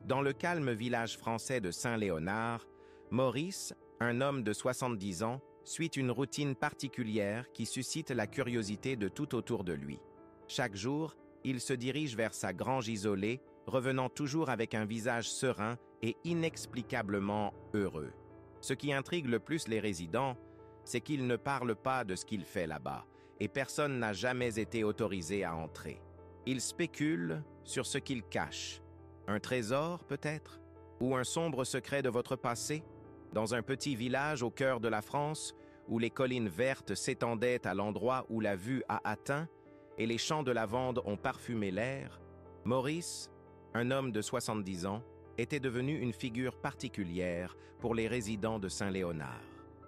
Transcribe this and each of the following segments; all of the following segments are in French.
Dans le calme village français de Saint-Léonard, Maurice, un homme de 70 ans, suit une routine particulière qui suscite la curiosité de tout autour de lui. Chaque jour, il se dirige vers sa grange isolée, revenant toujours avec un visage serein et inexplicablement heureux. Ce qui intrigue le plus les résidents, c'est qu'il ne parle pas de ce qu'il fait là-bas, et personne n'a jamais été autorisé à entrer. Il spécule sur ce qu'il cache. Un trésor, peut-être? Ou un sombre secret de votre passé? Dans un petit village au cœur de la France, où les collines vertes s'étendaient à l'endroit où la vue a atteint et les champs de lavande ont parfumé l'air, Maurice, un homme de 70 ans, était devenu une figure particulière pour les résidents de Saint-Léonard.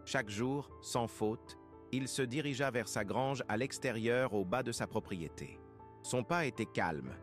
Chaque jour, sans faute, il se dirigea vers sa grange à l'extérieur au bas de sa propriété. Son pas était calme,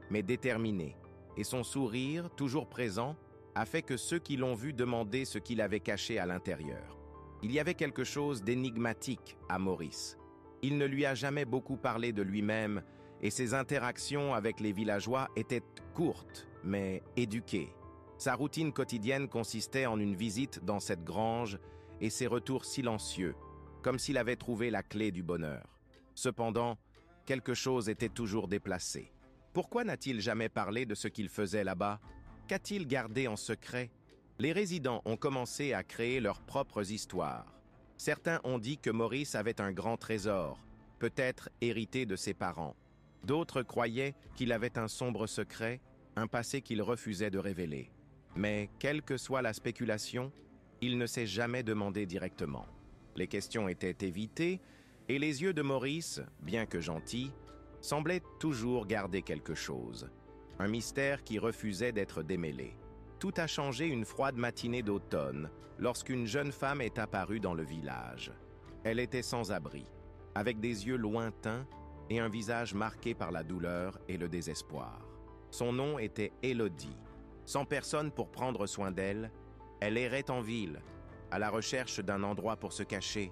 mais déterminé, et son sourire, toujours présent, a fait que ceux qui l'ont vu demandaient ce qu'il avait caché à l'intérieur. Il y avait quelque chose d'énigmatique à Maurice. Il ne lui a jamais beaucoup parlé de lui-même, et ses interactions avec les villageois étaient courtes, mais éduquées. Sa routine quotidienne consistait en une visite dans cette grange et ses retours silencieux, comme s'il avait trouvé la clé du bonheur. Cependant, quelque chose était toujours déplacé. Pourquoi n'a-t-il jamais parlé de ce qu'il faisait là-bas? Qu'a-t-il gardé en secret? Les résidents ont commencé à créer leurs propres histoires. Certains ont dit que Maurice avait un grand trésor, peut-être hérité de ses parents. D'autres croyaient qu'il avait un sombre secret, un passé qu'il refusait de révéler. Mais, quelle que soit la spéculation, il ne s'est jamais demandé directement. Les questions étaient évitées, et les yeux de Maurice, bien que gentils, semblaient toujours garder quelque chose. Un mystère qui refusait d'être démêlé. Tout a changé une froide matinée d'automne, lorsqu'une jeune femme est apparue dans le village. Elle était sans abri, avec des yeux lointains et un visage marqué par la douleur et le désespoir. Son nom était Élodie. Sans personne pour prendre soin d'elle, elle errait en ville, à la recherche d'un endroit pour se cacher,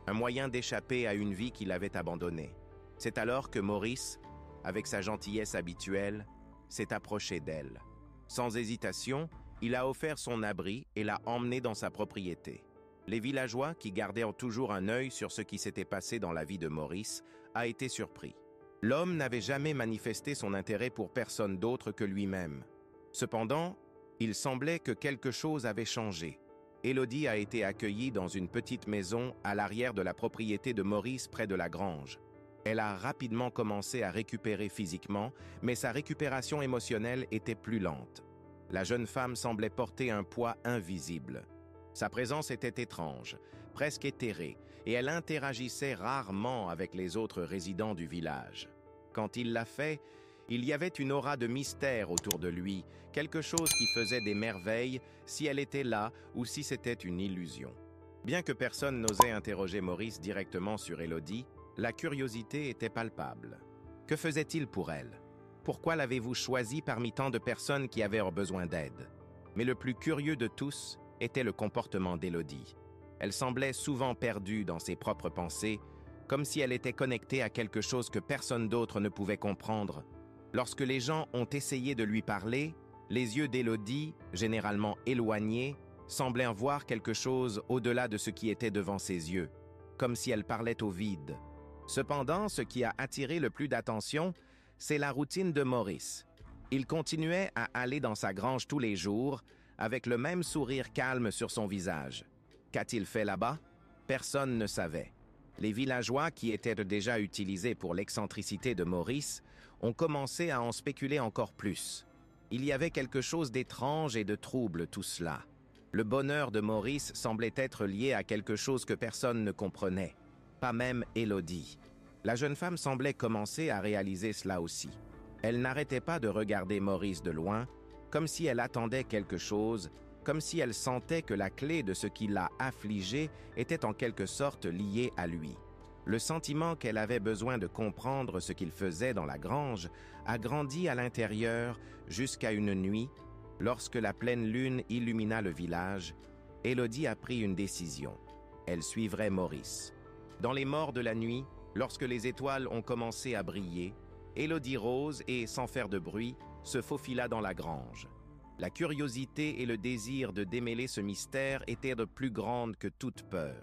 un moyen d'échapper à une vie qui l'avait abandonnée. C'est alors que Maurice, avec sa gentillesse habituelle, s'est approché d'elle. Sans hésitation, il a offert son abri et l'a emmenée dans sa propriété. Les villageois, qui gardaient toujours un œil sur ce qui s'était passé dans la vie de Maurice, a été surpris. L'homme n'avait jamais manifesté son intérêt pour personne d'autre que lui-même. Cependant, il semblait que quelque chose avait changé. Élodie a été accueillie dans une petite maison à l'arrière de la propriété de Maurice près de la grange. Elle a rapidement commencé à récupérer physiquement, mais sa récupération émotionnelle était plus lente. La jeune femme semblait porter un poids invisible. Sa présence était étrange, presque éthérée, et elle interagissait rarement avec les autres résidents du village. Quand il l'a fait, il y avait une aura de mystère autour de lui, quelque chose qui faisait des merveilles si elle était là ou si c'était une illusion. Bien que personne n'osait interroger Maurice directement sur Élodie, la curiosité était palpable. Que faisait-il pour elle? Pourquoi l'avez-vous choisi parmi tant de personnes qui avaient besoin d'aide? Mais le plus curieux de tous était le comportement d'Élodie. Elle semblait souvent perdue dans ses propres pensées, comme si elle était connectée à quelque chose que personne d'autre ne pouvait comprendre. Lorsque les gens ont essayé de lui parler, les yeux d'Élodie, généralement éloignés, semblaient voir quelque chose au-delà de ce qui était devant ses yeux, comme si elle parlait au vide. Cependant, ce qui a attiré le plus d'attention, c'est la routine de Maurice. Il continuait à aller dans sa grange tous les jours, avec le même sourire calme sur son visage. Qu'a-t-il fait là-bas? Personne ne savait. Les villageois, qui étaient déjà utilisés pour l'excentricité de Maurice, ont commencé à en spéculer encore plus. Il y avait quelque chose d'étrange et de trouble tout cela. Le bonheur de Maurice semblait être lié à quelque chose que personne ne comprenait, pas même Élodie. La jeune femme semblait commencer à réaliser cela aussi. Elle n'arrêtait pas de regarder Maurice de loin, comme si elle attendait quelque chose, comme si elle sentait que la clé de ce qui l'a affligée était en quelque sorte liée à lui. Le sentiment qu'elle avait besoin de comprendre ce qu'il faisait dans la grange a grandi à l'intérieur jusqu'à une nuit, lorsque la pleine lune illumina le village. Élodie a pris une décision. Elle suivrait Maurice. Dans les morts de la nuit, lorsque les étoiles ont commencé à briller, Élodie rose et, sans faire de bruit, se faufila dans la grange. La curiosité et le désir de démêler ce mystère étaient de plus grandes que toute peur.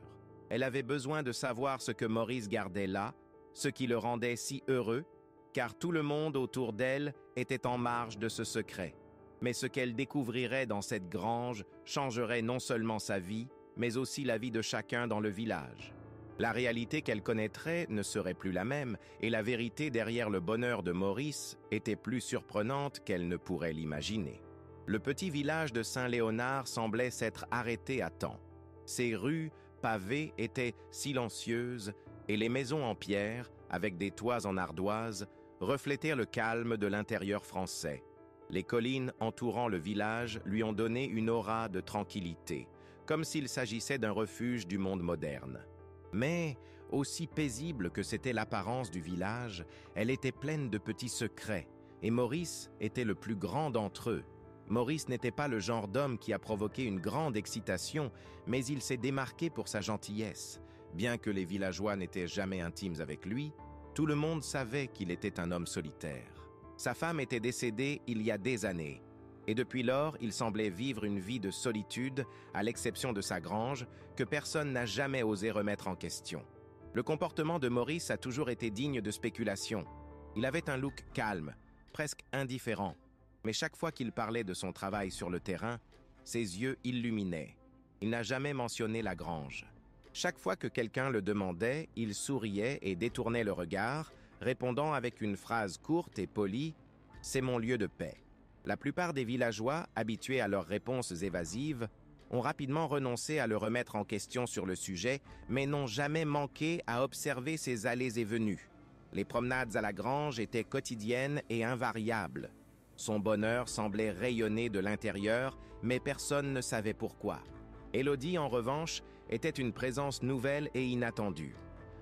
Elle avait besoin de savoir ce que Maurice gardait là, ce qui le rendait si heureux, car tout le monde autour d'elle était en marge de ce secret. Mais ce qu'elle découvrirait dans cette grange changerait non seulement sa vie, mais aussi la vie de chacun dans le village. La réalité qu'elle connaîtrait ne serait plus la même, et la vérité derrière le bonheur de Maurice était plus surprenante qu'elle ne pourrait l'imaginer. Le petit village de Saint-Léonard semblait s'être arrêté à temps. Ses rues, pavées, étaient silencieuses, et les maisons en pierre, avec des toits en ardoise, reflétaient le calme de l'intérieur français. Les collines entourant le village lui ont donné une aura de tranquillité, comme s'il s'agissait d'un refuge du monde moderne. Mais, aussi paisible que c'était l'apparence du village, elle était pleine de petits secrets, et Maurice était le plus grand d'entre eux. Maurice n'était pas le genre d'homme qui a provoqué une grande excitation, mais il s'est démarqué pour sa gentillesse. Bien que les villageois n'étaient jamais intimes avec lui, tout le monde savait qu'il était un homme solitaire. Sa femme était décédée il y a des années, et depuis lors, il semblait vivre une vie de solitude, à l'exception de sa grange, que personne n'a jamais osé remettre en question. Le comportement de Maurice a toujours été digne de spéculation. Il avait un look calme, presque indifférent, mais chaque fois qu'il parlait de son travail sur le terrain, ses yeux illuminaient. Il n'a jamais mentionné la grange. Chaque fois que quelqu'un le demandait, il souriait et détournait le regard, répondant avec une phrase courte et polie « C'est mon lieu de paix ». La plupart des villageois, habitués à leurs réponses évasives, ont rapidement renoncé à le remettre en question sur le sujet, mais n'ont jamais manqué à observer ses allées et venues. Les promenades à la grange étaient quotidiennes et invariables. Son bonheur semblait rayonner de l'intérieur, mais personne ne savait pourquoi. Élodie, en revanche, était une présence nouvelle et inattendue.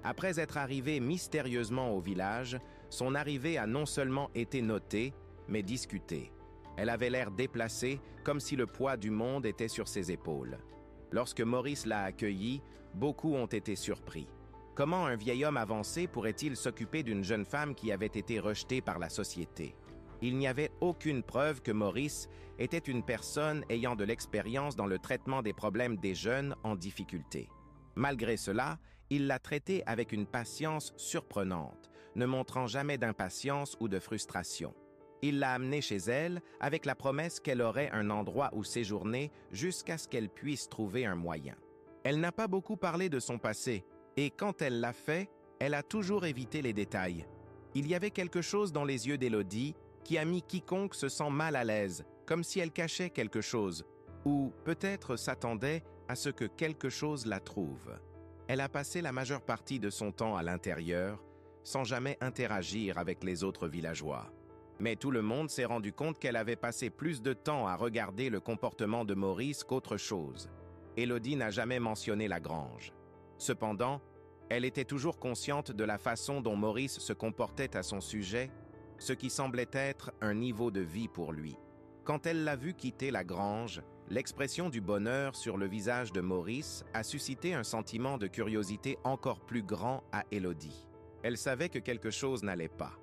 Après être arrivée mystérieusement au village, son arrivée a non seulement été notée, mais discutée. Elle avait l'air déplacée, comme si le poids du monde était sur ses épaules. Lorsque Maurice l'a accueillie, beaucoup ont été surpris. Comment un vieil homme avancé pourrait-il s'occuper d'une jeune femme qui avait été rejetée par la société? Il n'y avait aucune preuve que Maurice était une personne ayant de l'expérience dans le traitement des problèmes des jeunes en difficulté. Malgré cela, il l'a traitée avec une patience surprenante, ne montrant jamais d'impatience ou de frustration. Il l'a amenée chez elle avec la promesse qu'elle aurait un endroit où séjourner jusqu'à ce qu'elle puisse trouver un moyen. Elle n'a pas beaucoup parlé de son passé, et quand elle l'a fait, elle a toujours évité les détails. Il y avait quelque chose dans les yeux d'Élodie qui a mis quiconque se sent mal à l'aise, comme si elle cachait quelque chose, ou peut-être s'attendait à ce que quelque chose la trouve. Elle a passé la majeure partie de son temps à l'intérieur, sans jamais interagir avec les autres villageois. Mais tout le monde s'est rendu compte qu'elle avait passé plus de temps à regarder le comportement de Maurice qu'autre chose. Élodie n'a jamais mentionné la grange. Cependant, elle était toujours consciente de la façon dont Maurice se comportait à son sujet, ce qui semblait être un niveau de vie pour lui. Quand elle l'a vu quitter la grange, l'expression du bonheur sur le visage de Maurice a suscité un sentiment de curiosité encore plus grand à Élodie. Elle savait que quelque chose n'allait pas.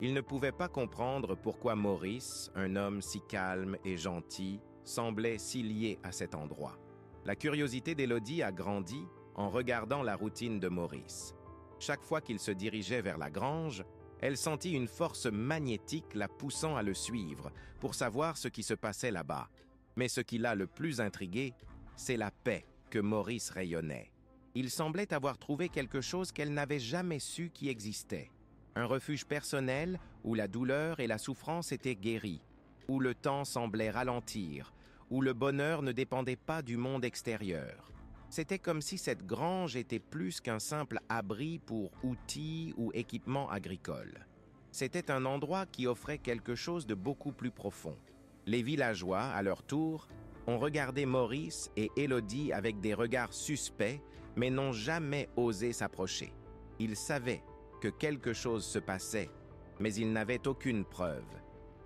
Il ne pouvait pas comprendre pourquoi Maurice, un homme si calme et gentil, semblait si lié à cet endroit. La curiosité d'Élodie a grandi en regardant la routine de Maurice. Chaque fois qu'il se dirigeait vers la grange, elle sentit une force magnétique la poussant à le suivre pour savoir ce qui se passait là-bas. Mais ce qui l'a le plus intrigué, c'est la paix que Maurice rayonnait. Il semblait avoir trouvé quelque chose qu'elle n'avait jamais su qui existait. Un refuge personnel où la douleur et la souffrance étaient guéries, où le temps semblait ralentir, où le bonheur ne dépendait pas du monde extérieur. C'était comme si cette grange était plus qu'un simple abri pour outils ou équipements agricoles. C'était un endroit qui offrait quelque chose de beaucoup plus profond. Les villageois, à leur tour, ont regardé Maurice et Élodie avec des regards suspects, mais n'ont jamais osé s'approcher. Ils savaient que quelque chose se passait, mais ils n'avaient aucune preuve,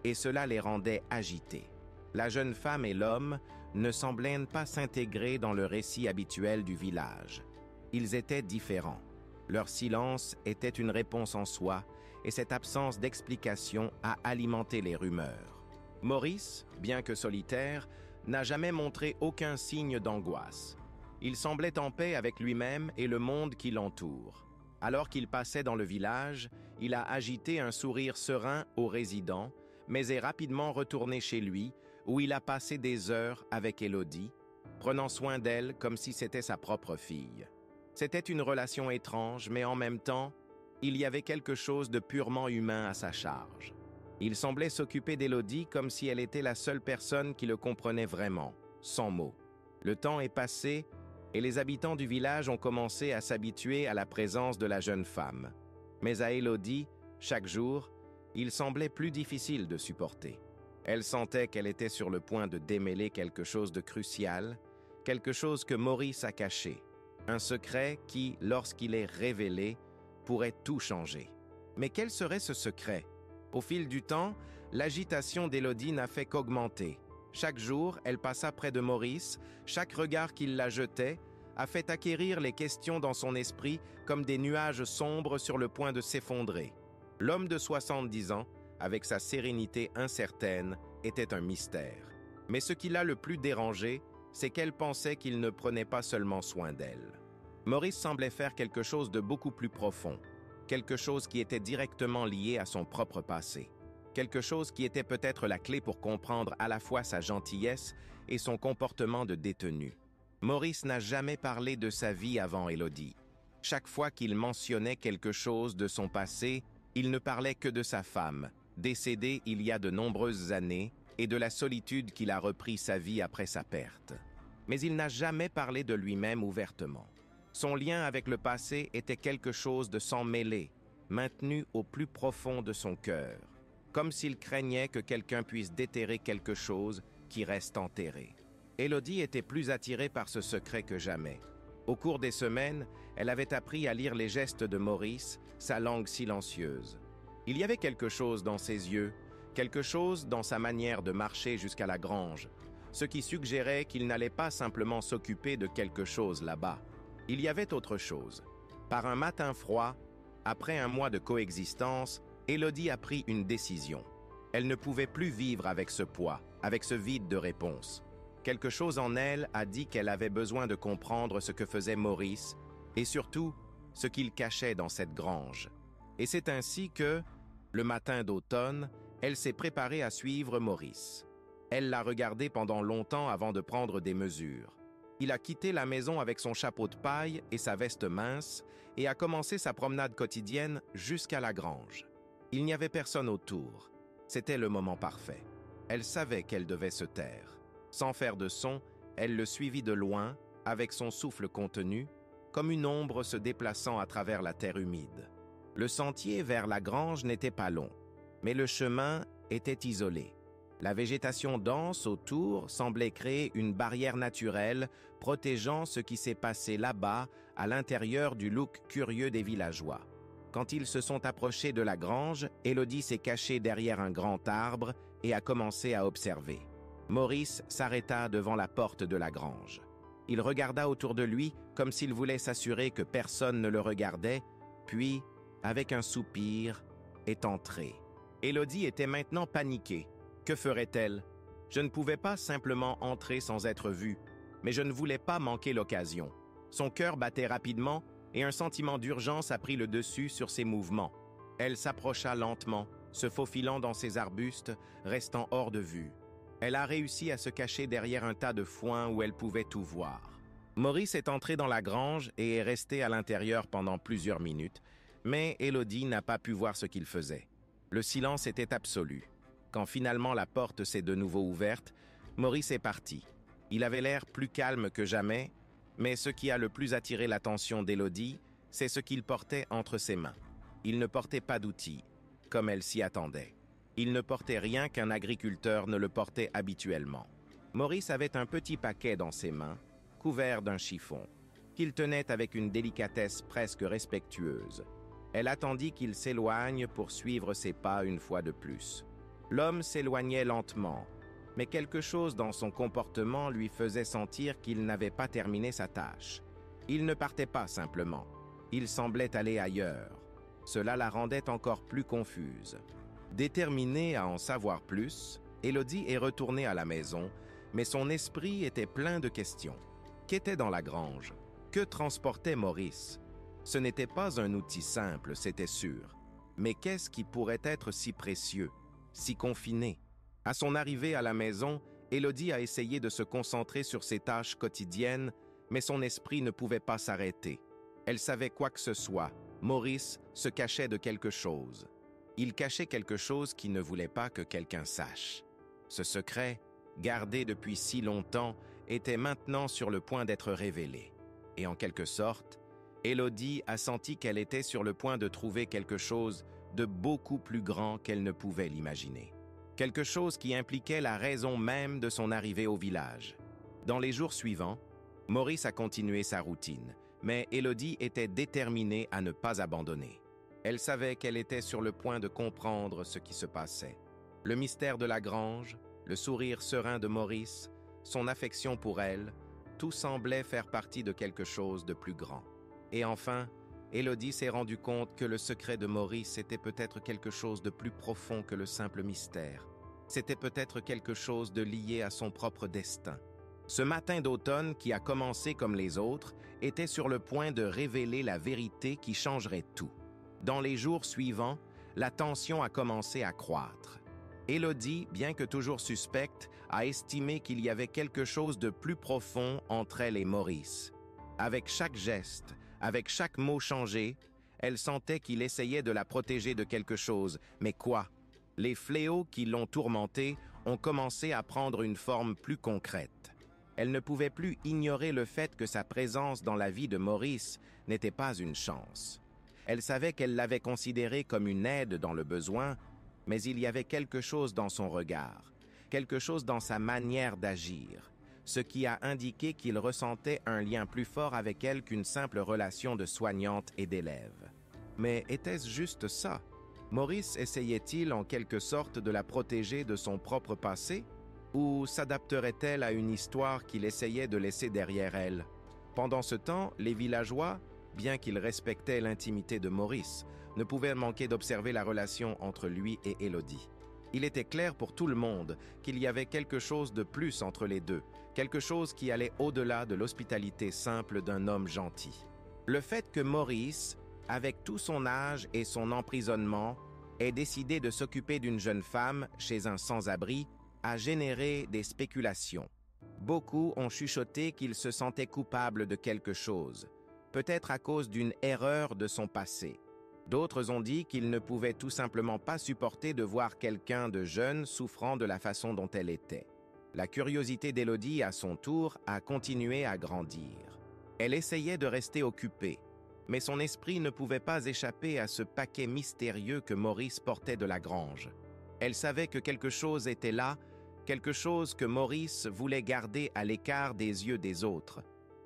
et cela les rendait agités. La jeune femme et l'homme ne semblaient pas s'intégrer dans le récit habituel du village. Ils étaient différents. Leur silence était une réponse en soi, et cette absence d'explication a alimenté les rumeurs. Maurice, bien que solitaire, n'a jamais montré aucun signe d'angoisse. Il semblait en paix avec lui-même et le monde qui l'entoure. Alors qu'il passait dans le village, il a agité un sourire serein aux résidents, mais est rapidement retourné chez lui, où il a passé des heures avec Élodie, prenant soin d'elle comme si c'était sa propre fille. C'était une relation étrange, mais en même temps, il y avait quelque chose de purement humain à sa charge. Il semblait s'occuper d'Élodie comme si elle était la seule personne qui le comprenait vraiment, sans mots. Le temps est passé et les habitants du village ont commencé à s'habituer à la présence de la jeune femme. Mais à Élodie, chaque jour, il semblait plus difficile de supporter. Elle sentait qu'elle était sur le point de démêler quelque chose de crucial, quelque chose que Maurice a caché, un secret qui, lorsqu'il est révélé, pourrait tout changer. Mais quel serait ce secret? Au fil du temps, l'agitation d'Élodie n'a fait qu'augmenter. Chaque jour, elle passa près de Maurice, chaque regard qu'il la jetait a fait acquérir les questions dans son esprit comme des nuages sombres sur le point de s'effondrer. L'homme de 70 ans, avec sa sérénité incertaine, était un mystère. Mais ce qui l'a le plus dérangé, c'est qu'elle pensait qu'il ne prenait pas seulement soin d'elle. Maurice semblait faire quelque chose de beaucoup plus profond, quelque chose qui était directement lié à son propre passé, quelque chose qui était peut-être la clé pour comprendre à la fois sa gentillesse et son comportement de détenu. Maurice n'a jamais parlé de sa vie avant Élodie. Chaque fois qu'il mentionnait quelque chose de son passé, il ne parlait que de sa femme, décédée il y a de nombreuses années, et de la solitude qu'il a repris sa vie après sa perte. Mais il n'a jamais parlé de lui-même ouvertement. Son lien avec le passé était quelque chose de sans mêlé, maintenu au plus profond de son cœur, comme s'il craignait que quelqu'un puisse déterrer quelque chose qui reste enterré. Élodie était plus attirée par ce secret que jamais. Au cours des semaines, elle avait appris à lire les gestes de Maurice, sa langue silencieuse. Il y avait quelque chose dans ses yeux, quelque chose dans sa manière de marcher jusqu'à la grange, ce qui suggérait qu'il n'allait pas simplement s'occuper de quelque chose là-bas. Il y avait autre chose. Par un matin froid, après un mois de coexistence, Élodie a pris une décision. Elle ne pouvait plus vivre avec ce poids, avec ce vide de réponse. Quelque chose en elle a dit qu'elle avait besoin de comprendre ce que faisait Maurice et surtout ce qu'il cachait dans cette grange. Et c'est ainsi que, le matin d'automne, elle s'est préparée à suivre Maurice. Elle l'a regardé pendant longtemps avant de prendre des mesures. Il a quitté la maison avec son chapeau de paille et sa veste mince et a commencé sa promenade quotidienne jusqu'à la grange. Il n'y avait personne autour. C'était le moment parfait. Elle savait qu'elle devait se taire. Sans faire de son, elle le suivit de loin, avec son souffle contenu, comme une ombre se déplaçant à travers la terre humide. Le sentier vers la grange n'était pas long, mais le chemin était isolé. La végétation dense autour semblait créer une barrière naturelle protégeant ce qui s'est passé là-bas à l'intérieur du look curieux des villageois. Quand ils se sont approchés de la grange, Élodie s'est cachée derrière un grand arbre et a commencé à observer. Maurice s'arrêta devant la porte de la grange. Il regarda autour de lui comme s'il voulait s'assurer que personne ne le regardait, puis, avec un soupir, est entré. Élodie était maintenant paniquée. Que ferait-elle? Je ne pouvais pas simplement entrer sans être vue, mais je ne voulais pas manquer l'occasion. Son cœur battait rapidement et un sentiment d'urgence a pris le dessus sur ses mouvements. Elle s'approcha lentement, se faufilant dans ses arbustes, restant hors de vue. Elle a réussi à se cacher derrière un tas de foin où elle pouvait tout voir. Maurice est entré dans la grange et est resté à l'intérieur pendant plusieurs minutes, mais Élodie n'a pas pu voir ce qu'il faisait. Le silence était absolu. Quand finalement la porte s'est de nouveau ouverte, Maurice est parti. Il avait l'air plus calme que jamais, mais ce qui a le plus attiré l'attention d'Élodie, c'est ce qu'il portait entre ses mains. Il ne portait pas d'outils, comme elle s'y attendait. Il ne portait rien qu'un agriculteur ne le portait habituellement. Maurice avait un petit paquet dans ses mains, couvert d'un chiffon, qu'il tenait avec une délicatesse presque respectueuse. Elle attendit qu'il s'éloigne pour suivre ses pas une fois de plus. L'homme s'éloignait lentement, mais quelque chose dans son comportement lui faisait sentir qu'il n'avait pas terminé sa tâche. Il ne partait pas simplement. Il semblait aller ailleurs. Cela la rendait encore plus confuse. Déterminée à en savoir plus, Élodie est retournée à la maison, mais son esprit était plein de questions. Qu'était dans la grange? Que transportait Maurice? Ce n'était pas un outil simple, c'était sûr. Mais qu'est-ce qui pourrait être si précieux, si confiné? À son arrivée à la maison, Élodie a essayé de se concentrer sur ses tâches quotidiennes, mais son esprit ne pouvait pas s'arrêter. Elle savait quoi que ce soit, Maurice se cachait de quelque chose. Il cachait quelque chose qui ne voulait pas que quelqu'un sache. Ce secret, gardé depuis si longtemps, était maintenant sur le point d'être révélé. Et en quelque sorte, Élodie a senti qu'elle était sur le point de trouver quelque chose de beaucoup plus grand qu'elle ne pouvait l'imaginer. Quelque chose qui impliquait la raison même de son arrivée au village. Dans les jours suivants, Maurice a continué sa routine, mais Élodie était déterminée à ne pas abandonner. Elle savait qu'elle était sur le point de comprendre ce qui se passait. Le mystère de la grange, le sourire serein de Maurice, son affection pour elle, tout semblait faire partie de quelque chose de plus grand. Et enfin, Élodie s'est rendue compte que le secret de Maurice était peut-être quelque chose de plus profond que le simple mystère. C'était peut-être quelque chose de lié à son propre destin. Ce matin d'automne, qui a commencé comme les autres, était sur le point de révéler la vérité qui changerait tout. Dans les jours suivants, la tension a commencé à croître. Élodie, bien que toujours suspecte, a estimé qu'il y avait quelque chose de plus profond entre elle et Maurice. Avec chaque geste, avec chaque mot changé, elle sentait qu'il essayait de la protéger de quelque chose. Mais quoi? Les fléaux qui l'ont tourmentée ont commencé à prendre une forme plus concrète. Elle ne pouvait plus ignorer le fait que sa présence dans la vie de Maurice n'était pas une chance. Elle savait qu'elle l'avait considéré comme une aide dans le besoin, mais il y avait quelque chose dans son regard, quelque chose dans sa manière d'agir, ce qui a indiqué qu'il ressentait un lien plus fort avec elle qu'une simple relation de soignante et d'élève. Mais était-ce juste ça? Maurice essayait-il en quelque sorte de la protéger de son propre passé? Ou s'adapterait-elle à une histoire qu'il essayait de laisser derrière elle? Pendant ce temps, les villageois, bien qu'ils respectaient l'intimité de Maurice, ne pouvaient manquer d'observer la relation entre lui et Élodie. Il était clair pour tout le monde qu'il y avait quelque chose de plus entre les deux, quelque chose qui allait au-delà de l'hospitalité simple d'un homme gentil. Le fait que Maurice, avec tout son âge et son emprisonnement, ait décidé de s'occuper d'une jeune femme chez un sans-abri a généré des spéculations. Beaucoup ont chuchoté qu'il se sentait coupable de quelque chose, peut-être à cause d'une erreur de son passé. D'autres ont dit qu'il ne pouvait tout simplement pas supporter de voir quelqu'un de jeune souffrant de la façon dont elle était. La curiosité d'Élodie, à son tour, a continué à grandir. Elle essayait de rester occupée, mais son esprit ne pouvait pas échapper à ce paquet mystérieux que Maurice portait de la grange. Elle savait que quelque chose était là, quelque chose que Maurice voulait garder à l'écart des yeux des autres.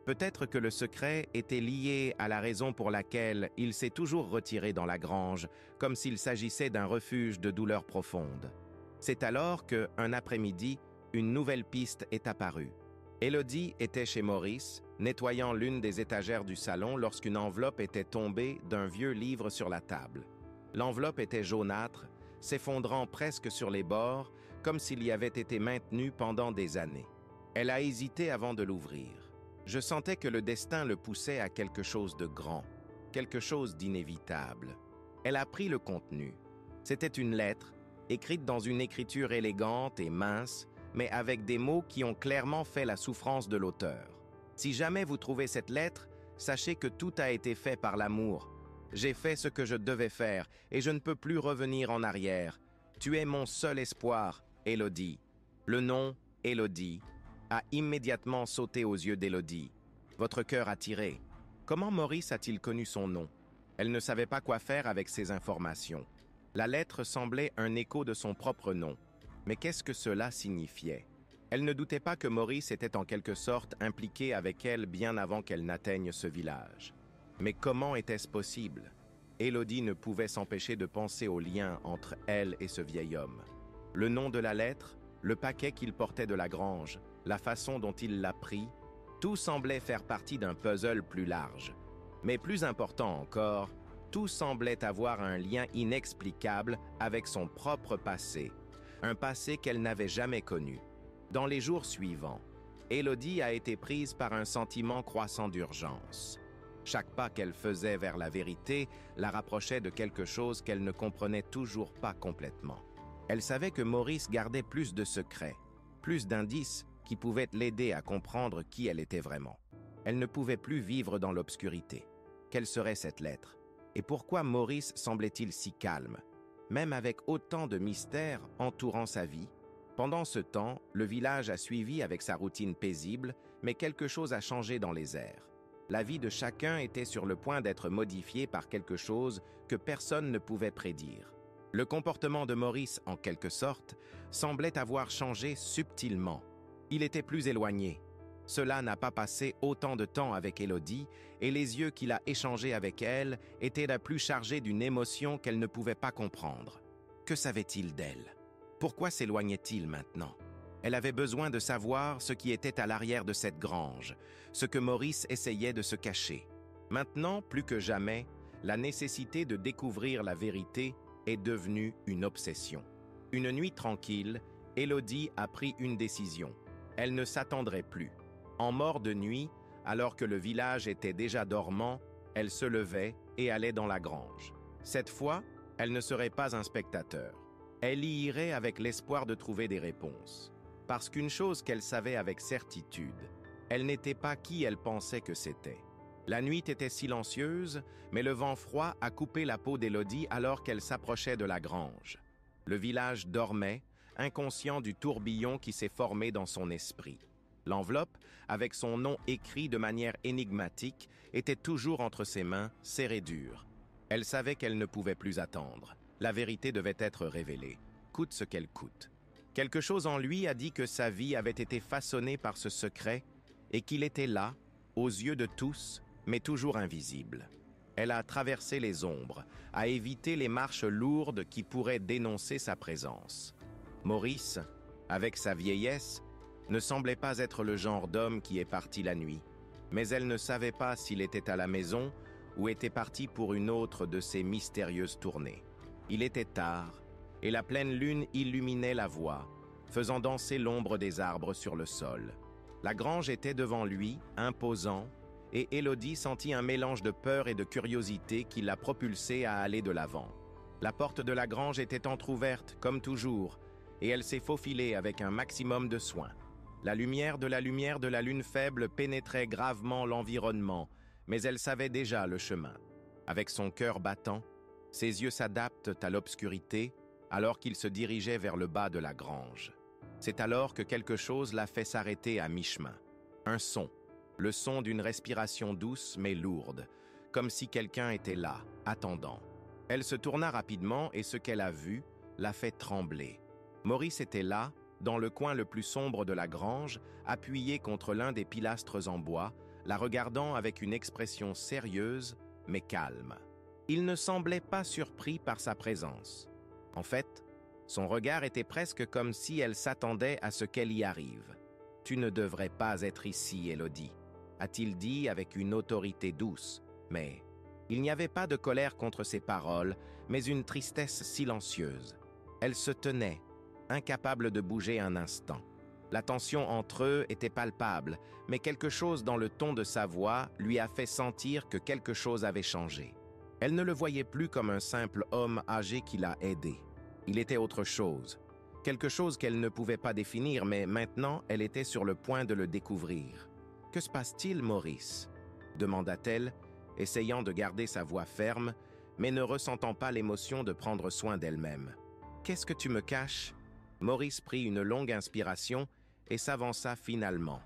Peut-être que le secret était lié à la raison pour laquelle il s'est toujours retiré dans la grange, comme s'il s'agissait d'un refuge de douleur profonde. C'est alors que, un après-midi, une nouvelle piste est apparue. Élodie était chez Maurice, nettoyant l'une des étagères du salon lorsqu'une enveloppe était tombée d'un vieux livre sur la table. L'enveloppe était jaunâtre, s'effondrant presque sur les bords, comme s'il y avait été maintenu pendant des années. Elle a hésité avant de l'ouvrir. Je sentais que le destin le poussait à quelque chose de grand, quelque chose d'inévitable. Elle a pris le contenu. C'était une lettre, écrite dans une écriture élégante et mince, mais avec des mots qui ont clairement fait la souffrance de l'auteur. Si jamais vous trouvez cette lettre, sachez que tout a été fait par l'amour. J'ai fait ce que je devais faire et je ne peux plus revenir en arrière. Tu es mon seul espoir, Élodie. Le nom, Élodie, a immédiatement sauté aux yeux d'Élodie. Votre cœur a tiré. Comment Maurice a-t-il connu son nom? Elle ne savait pas quoi faire avec ces informations. La lettre semblait un écho de son propre nom. Mais qu'est-ce que cela signifiait? Elle ne doutait pas que Maurice était en quelque sorte impliqué avec elle bien avant qu'elle n'atteigne ce village. Mais comment était-ce possible? Élodie ne pouvait s'empêcher de penser au lien entre elle et ce vieil homme. Le nom de la lettre, le paquet qu'il portait de la grange, la façon dont il l'a pris, tout semblait faire partie d'un puzzle plus large. Mais plus important encore, tout semblait avoir un lien inexplicable avec son propre passé. un passé qu'elle n'avait jamais connu. Dans les jours suivants, Élodie a été prise par un sentiment croissant d'urgence. Chaque pas qu'elle faisait vers la vérité la rapprochait de quelque chose qu'elle ne comprenait toujours pas complètement. Elle savait que Maurice gardait plus de secrets, plus d'indices qui pouvaient l'aider à comprendre qui elle était vraiment. Elle ne pouvait plus vivre dans l'obscurité. Quelle serait cette lettre? Et pourquoi Maurice semblait-il si calme, même avec autant de mystères entourant sa vie? Pendant ce temps, le village a suivi avec sa routine paisible, mais quelque chose a changé dans les airs. La vie de chacun était sur le point d'être modifiée par quelque chose que personne ne pouvait prédire. Le comportement de Maurice, en quelque sorte, semblait avoir changé subtilement. Il était plus éloigné. Cela n'a pas passé autant de temps avec Élodie, et les yeux qu'il a échangés avec elle étaient la plus chargés d'une émotion qu'elle ne pouvait pas comprendre. Que savait-il d'elle? Pourquoi s'éloignait-il maintenant? Elle avait besoin de savoir ce qui était à l'arrière de cette grange, ce que Maurice essayait de se cacher. Maintenant, plus que jamais, la nécessité de découvrir la vérité est devenue une obsession. Une nuit tranquille, Élodie a pris une décision. Elle ne s'attendrait plus. En mort de nuit, alors que le village était déjà dormant, elle se levait et allait dans la grange. Cette fois, elle ne serait pas un spectateur. Elle y irait avec l'espoir de trouver des réponses. Parce qu'une chose qu'elle savait avec certitude, elle n'était pas qui elle pensait que c'était. La nuit était silencieuse, mais le vent froid a coupé la peau d'Élodie alors qu'elle s'approchait de la grange. Le village dormait, inconscient du tourbillon qui s'est formé dans son esprit. L'enveloppe, avec son nom écrit de manière énigmatique, était toujours entre ses mains, serrée dure. Elle savait qu'elle ne pouvait plus attendre. La vérité devait être révélée, coûte ce qu'elle coûte. Quelque chose en lui a dit que sa vie avait été façonnée par ce secret et qu'il était là, aux yeux de tous, mais toujours invisible. Elle a traversé les ombres, a évité les marches lourdes qui pourraient dénoncer sa présence. Maurice, avec sa vieillesse, ne semblait pas être le genre d'homme qui est parti la nuit, mais elle ne savait pas s'il était à la maison ou était parti pour une autre de ses mystérieuses tournées. Il était tard, et la pleine lune illuminait la voie, faisant danser l'ombre des arbres sur le sol. La grange était devant lui, imposant, et Élodie sentit un mélange de peur et de curiosité qui l'a propulsée à aller de l'avant. La porte de la grange était entr'ouverte, comme toujours, et elle s'est faufilée avec un maximum de soin. La lumière de la lune faible pénétrait gravement l'environnement, mais elle savait déjà le chemin. Avec son cœur battant, ses yeux s'adaptent à l'obscurité, alors qu'il se dirigeait vers le bas de la grange. C'est alors que quelque chose l'a fait s'arrêter à mi-chemin. Un son, le son d'une respiration douce mais lourde, comme si quelqu'un était là, attendant. Elle se tourna rapidement et ce qu'elle a vu l'a fait trembler. Maurice était là, dans le coin le plus sombre de la grange, appuyé contre l'un des pilastres en bois, la regardant avec une expression sérieuse mais calme. Il ne semblait pas surpris par sa présence. En fait, son regard était presque comme si elle s'attendait à ce qu'elle y arrive. « Tu ne devrais pas être ici, Élodie », a-t-il dit avec une autorité douce. Mais il n'y avait pas de colère contre ses paroles, mais une tristesse silencieuse. Elle se tenait, incapable de bouger un instant. La tension entre eux était palpable, mais quelque chose dans le ton de sa voix lui a fait sentir que quelque chose avait changé. Elle ne le voyait plus comme un simple homme âgé qui l'a aidée. Il était autre chose, quelque chose qu'elle ne pouvait pas définir, mais maintenant elle était sur le point de le découvrir. « Que se passe-t-il, Maurice ?» demanda-t-elle, essayant de garder sa voix ferme, mais ne ressentant pas l'émotion de prendre soin d'elle-même. « Qu'est-ce que tu me caches ?» Maurice prit une longue inspiration et s'avança finalement,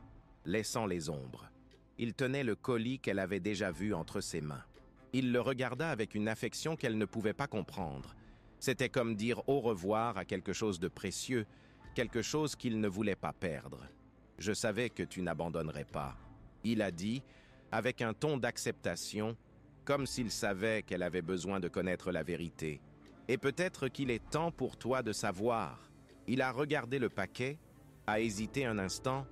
laissant les ombres. Il tenait le colis qu'elle avait déjà vu entre ses mains. Il le regarda avec une affection qu'elle ne pouvait pas comprendre. C'était comme dire au revoir à quelque chose de précieux, quelque chose qu'il ne voulait pas perdre. « Je savais que tu n'abandonnerais pas. » Il a dit, avec un ton d'acceptation, comme s'il savait qu'elle avait besoin de connaître la vérité. « Et peut-être qu'il est temps pour toi de savoir. » Il a regardé le paquet, a hésité un instant,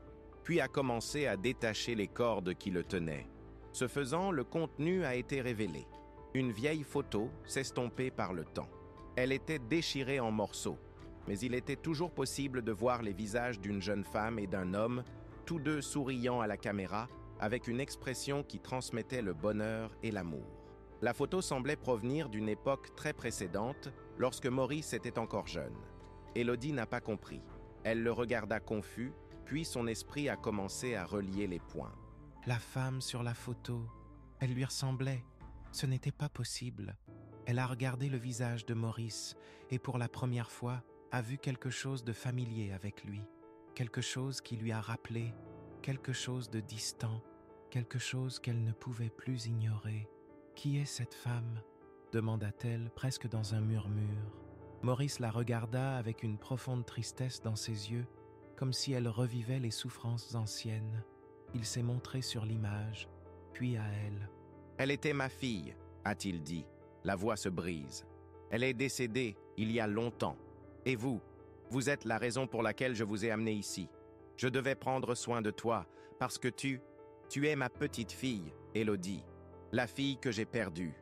puis a commencé à détacher les cordes qui le tenaient. Ce faisant, le contenu a été révélé. Une vieille photo s'estompée par le temps. Elle était déchirée en morceaux. Mais il était toujours possible de voir les visages d'une jeune femme et d'un homme, tous deux souriant à la caméra, avec une expression qui transmettait le bonheur et l'amour. La photo semblait provenir d'une époque très précédente, lorsque Maurice était encore jeune. Élodie n'a pas compris. Elle le regarda confus, puis son esprit a commencé à relier les points. La femme sur la photo, elle lui ressemblait. Ce n'était pas possible. Elle a regardé le visage de Maurice et pour la première fois a vu quelque chose de familier avec lui, quelque chose qui lui a rappelé, quelque chose de distant, quelque chose qu'elle ne pouvait plus ignorer. « Qui est cette femme ?» demanda-t-elle presque dans un murmure. Maurice la regarda avec une profonde tristesse dans ses yeux, comme si elle revivait les souffrances anciennes. Il s'est montré sur l'image, puis à elle. « Elle était ma fille, a-t-il dit. La voix se brise. Elle est décédée il y a longtemps. Et vous êtes la raison pour laquelle je vous ai amené ici. Je devais prendre soin de toi, parce que tu es ma petite fille, Élodie, la fille que j'ai perdue.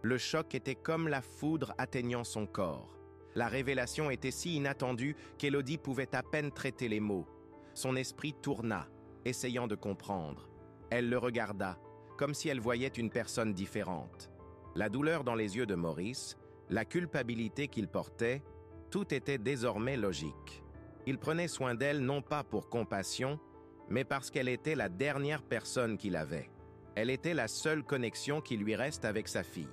Le choc était comme la foudre atteignant son corps. La révélation était si inattendue qu'Élodie pouvait à peine traiter les mots. Son esprit tourna, essayant de comprendre. Elle le regarda, comme si elle voyait une personne différente. La douleur dans les yeux de Maurice, la culpabilité qu'il portait, tout était désormais logique. Il prenait soin d'elle non pas pour compassion, mais parce qu'elle était la dernière personne qu'il avait. Elle était la seule connexion qui lui reste avec sa fille.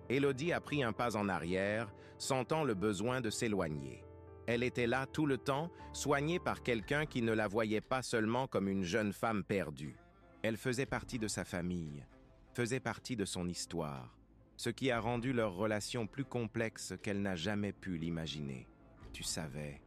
Élodie a pris un pas en arrière, sentant le besoin de s'éloigner. Elle était là tout le temps, soignée par quelqu'un qui ne la voyait pas seulement comme une jeune femme perdue. Elle faisait partie de sa famille, faisait partie de son histoire, ce qui a rendu leur relation plus complexe qu'elle n'a jamais pu l'imaginer. « Tu savais »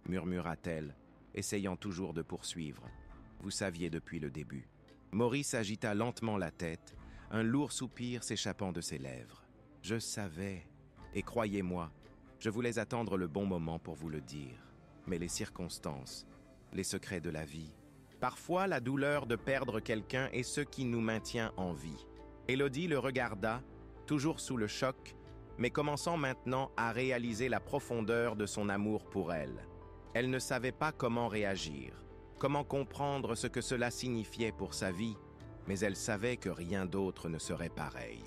murmura-t-elle, essayant toujours de poursuivre. « Vous saviez depuis le début. » Maurice agita lentement la tête, un lourd soupir s'échappant de ses lèvres. « Je savais, et croyez-moi, je voulais attendre le bon moment pour vous le dire. Mais les circonstances, les secrets de la vie, parfois la douleur de perdre quelqu'un est ce qui nous maintient en vie. » Élodie le regarda, toujours sous le choc, mais commençant maintenant à réaliser la profondeur de son amour pour elle. Elle ne savait pas comment réagir, comment comprendre ce que cela signifiait pour sa vie, mais elle savait que rien d'autre ne serait pareil.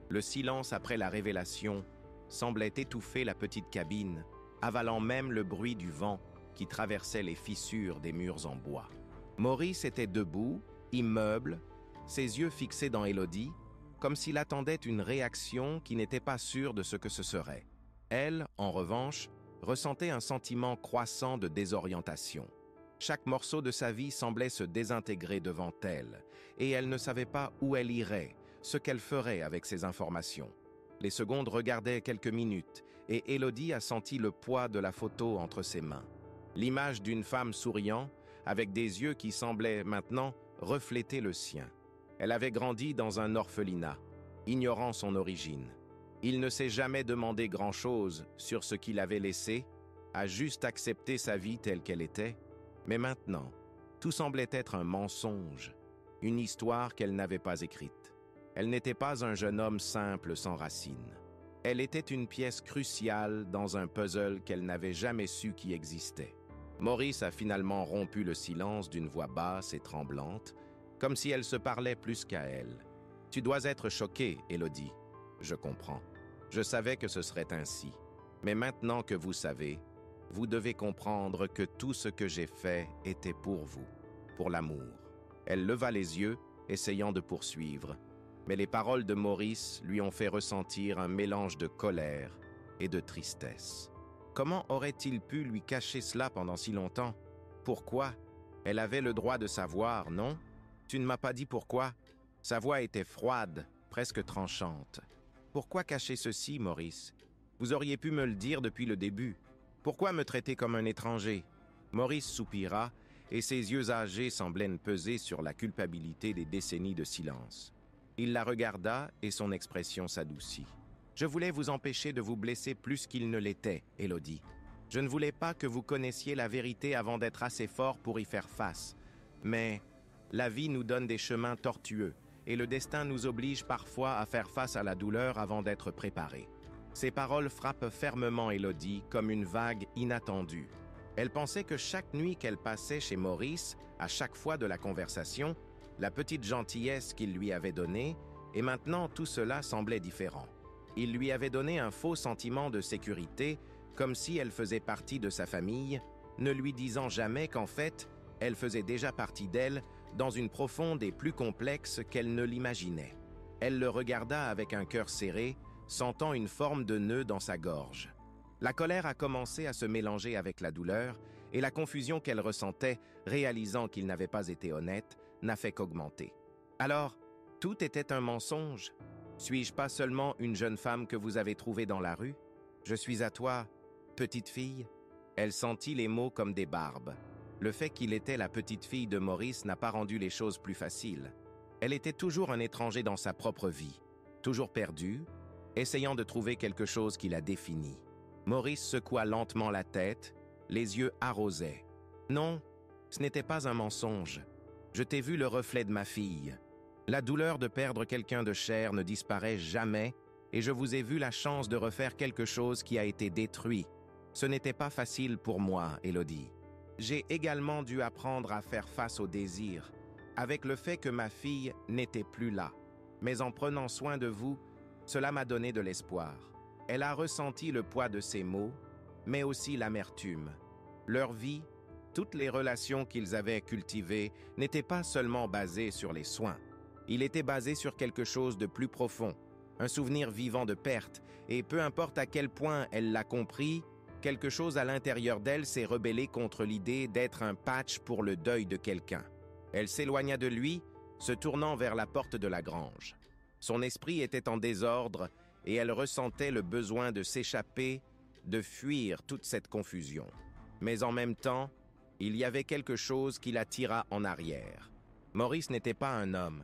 Le silence après la révélation semblait étouffer la petite cabine, avalant même le bruit du vent qui traversait les fissures des murs en bois. Maurice était debout, immeuble, ses yeux fixés dans Élodie, comme s'il attendait une réaction qui n'était pas sûre de ce que ce serait. Elle, en revanche, ressentait un sentiment croissant de désorientation. Chaque morceau de sa vie semblait se désintégrer devant elle, et elle ne savait pas où elle irait, ce qu'elle ferait avec ces informations. Les secondes regardaient quelques minutes, et Élodie a senti le poids de la photo entre ses mains. L'image d'une femme souriant, avec des yeux qui semblaient maintenant refléter le sien. Elle avait grandi dans un orphelinat, ignorant son origine. Il ne s'est jamais demandé grand-chose sur ce qu'il avait laissé, a juste accepté sa vie telle qu'elle était. Mais maintenant, tout semblait être un mensonge, une histoire qu'elle n'avait pas écrite. Elle n'était pas un jeune homme simple sans racines. Elle était une pièce cruciale dans un puzzle qu'elle n'avait jamais su qui existait. Maurice a finalement rompu le silence d'une voix basse et tremblante, comme si elle se parlait plus qu'à elle. « Tu dois être choquée, Élodie. Je comprends. Je savais que ce serait ainsi. Mais maintenant que vous savez, vous devez comprendre que tout ce que j'ai fait était pour vous, pour l'amour. » Elle leva les yeux, essayant de poursuivre, mais les paroles de Maurice lui ont fait ressentir un mélange de colère et de tristesse. Comment aurait-il pu lui cacher cela pendant si longtemps? Pourquoi? Elle avait le droit de savoir, non? Tu ne m'as pas dit pourquoi? Sa voix était froide, presque tranchante. Pourquoi cacher ceci, Maurice? Vous auriez pu me le dire depuis le début. Pourquoi me traiter comme un étranger? Maurice soupira, et ses yeux âgés semblaient peser sur la culpabilité des décennies de silence. Il la regarda et son expression s'adoucit. « Je voulais vous empêcher de vous blesser plus qu'il ne l'était, Élodie. Je ne voulais pas que vous connaissiez la vérité avant d'être assez fort pour y faire face. Mais la vie nous donne des chemins tortueux, et le destin nous oblige parfois à faire face à la douleur avant d'être préparés. Ces paroles frappent fermement Élodie comme une vague inattendue. Elle pensait que chaque nuit qu'elle passait chez Maurice, à chaque fois de la conversation, la petite gentillesse qu'il lui avait donnée, et maintenant tout cela semblait différent. Il lui avait donné un faux sentiment de sécurité, comme si elle faisait partie de sa famille, ne lui disant jamais qu'en fait, elle faisait déjà partie d'elle dans une profonde et plus complexe qu'elle ne l'imaginait. Elle le regarda avec un cœur serré, sentant une forme de nœud dans sa gorge. La colère a commencé à se mélanger avec la douleur, et la confusion qu'elle ressentait, réalisant qu'il n'avait pas été honnête, n'a fait qu'augmenter. Alors, tout était un mensonge. Suis-je pas seulement une jeune femme que vous avez trouvée dans la rue? Je suis à toi, petite fille. Elle sentit les mots comme des barbes. Le fait qu'il était la petite fille de Maurice n'a pas rendu les choses plus faciles. Elle était toujours un étranger dans sa propre vie, toujours perdue, essayant de trouver quelque chose qui la définit. Maurice secoua lentement la tête, les yeux arrosaient. « Non, ce n'était pas un mensonge. Je t'ai vu le reflet de ma fille. La douleur de perdre quelqu'un de cher ne disparaît jamais, et je vous ai vu la chance de refaire quelque chose qui a été détruit. Ce n'était pas facile pour moi, Élodie. J'ai également dû apprendre à faire face au désir, avec le fait que ma fille n'était plus là. Mais en prenant soin de vous, cela m'a donné de l'espoir. » Elle a ressenti le poids de ces mots, mais aussi l'amertume. Leur vie, toutes les relations qu'ils avaient cultivées, n'étaient pas seulement basées sur les soins. Il était basé sur quelque chose de plus profond, un souvenir vivant de perte, et peu importe à quel point elle l'a compris, quelque chose à l'intérieur d'elle s'est rebellé contre l'idée d'être un patch pour le deuil de quelqu'un. Elle s'éloigna de lui, se tournant vers la porte de la grange. Son esprit était en désordre, et elle ressentait le besoin de s'échapper, de fuir toute cette confusion. Mais en même temps, il y avait quelque chose qui la tira en arrière. Maurice n'était pas un homme.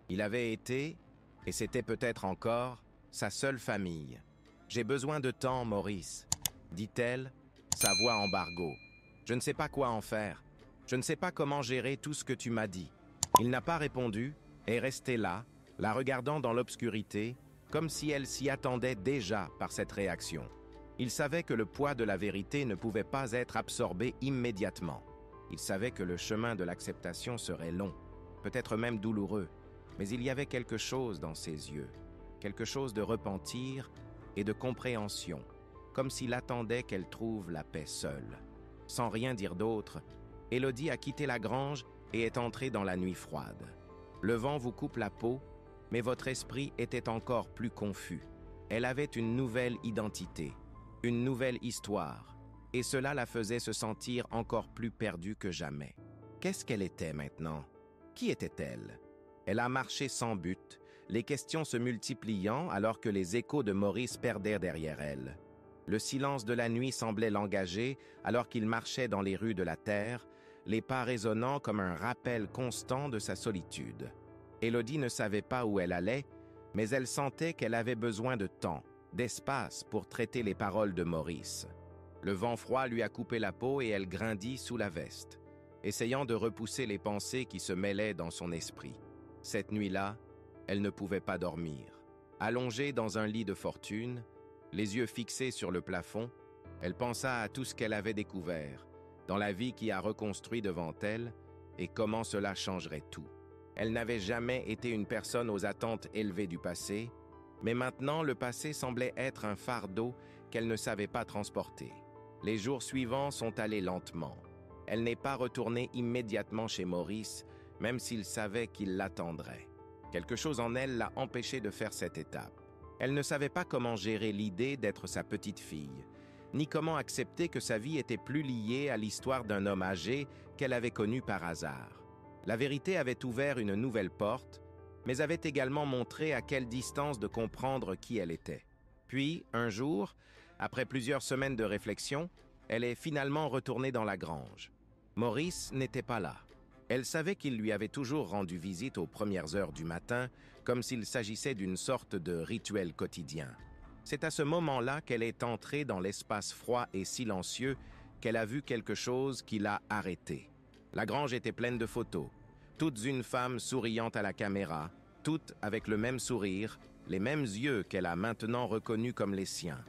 Il avait été, et c'était peut-être encore, sa seule famille. « J'ai besoin de temps, Maurice, » dit-elle, sa voix en bargo. « Je ne sais pas quoi en faire. Je ne sais pas comment gérer tout ce que tu m'as dit. » Il n'a pas répondu et restait là, la regardant dans l'obscurité, comme si elle s'y attendait déjà par cette réaction. Il savait que le poids de la vérité ne pouvait pas être absorbé immédiatement. Il savait que le chemin de l'acceptation serait long, peut-être même douloureux, mais il y avait quelque chose dans ses yeux, quelque chose de repentir et de compréhension, comme s'il attendait qu'elle trouve la paix seule. Sans rien dire d'autre, Élodie a quitté la grange et est entrée dans la nuit froide. Le vent vous coupe la peau, mais votre esprit était encore plus confus. Elle avait une nouvelle identité, une nouvelle histoire, et cela la faisait se sentir encore plus perdue que jamais. Qu'est-ce qu'elle était maintenant? Qui était-elle? Elle a marché sans but, les questions se multipliant alors que les échos de Maurice perdaient derrière elle. Le silence de la nuit semblait l'engager alors qu'il marchait dans les rues de la terre, les pas résonnant comme un rappel constant de sa solitude. Élodie ne savait pas où elle allait, mais elle sentait qu'elle avait besoin de temps, d'espace pour traiter les paroles de Maurice. Le vent froid lui a coupé la peau et elle grindit sous la veste, essayant de repousser les pensées qui se mêlaient dans son esprit. Cette nuit-là, elle ne pouvait pas dormir. Allongée dans un lit de fortune, les yeux fixés sur le plafond, elle pensa à tout ce qu'elle avait découvert, dans la vie qui a reconstruit devant elle, et comment cela changerait tout. Elle n'avait jamais été une personne aux attentes élevées du passé, mais maintenant le passé semblait être un fardeau qu'elle ne savait pas transporter. Les jours suivants sont allés lentement. Elle n'est pas retournée immédiatement chez Maurice, même s'il savait qu'il l'attendrait. Quelque chose en elle l'a empêchée de faire cette étape. Elle ne savait pas comment gérer l'idée d'être sa petite fille, ni comment accepter que sa vie était plus liée à l'histoire d'un homme âgé qu'elle avait connu par hasard. La vérité avait ouvert une nouvelle porte, mais avait également montré à quelle distance de comprendre qui elle était. Puis, un jour, après plusieurs semaines de réflexion, elle est finalement retournée dans la grange. Maurice n'était pas là. Elle savait qu'il lui avait toujours rendu visite aux premières heures du matin, comme s'il s'agissait d'une sorte de rituel quotidien. C'est à ce moment-là qu'elle est entrée dans l'espace froid et silencieux qu'elle a vu quelque chose qui l'a arrêtée. La grange était pleine de photos, toutes une femme souriante à la caméra, toutes avec le même sourire, les mêmes yeux qu'elle a maintenant reconnus comme les siens.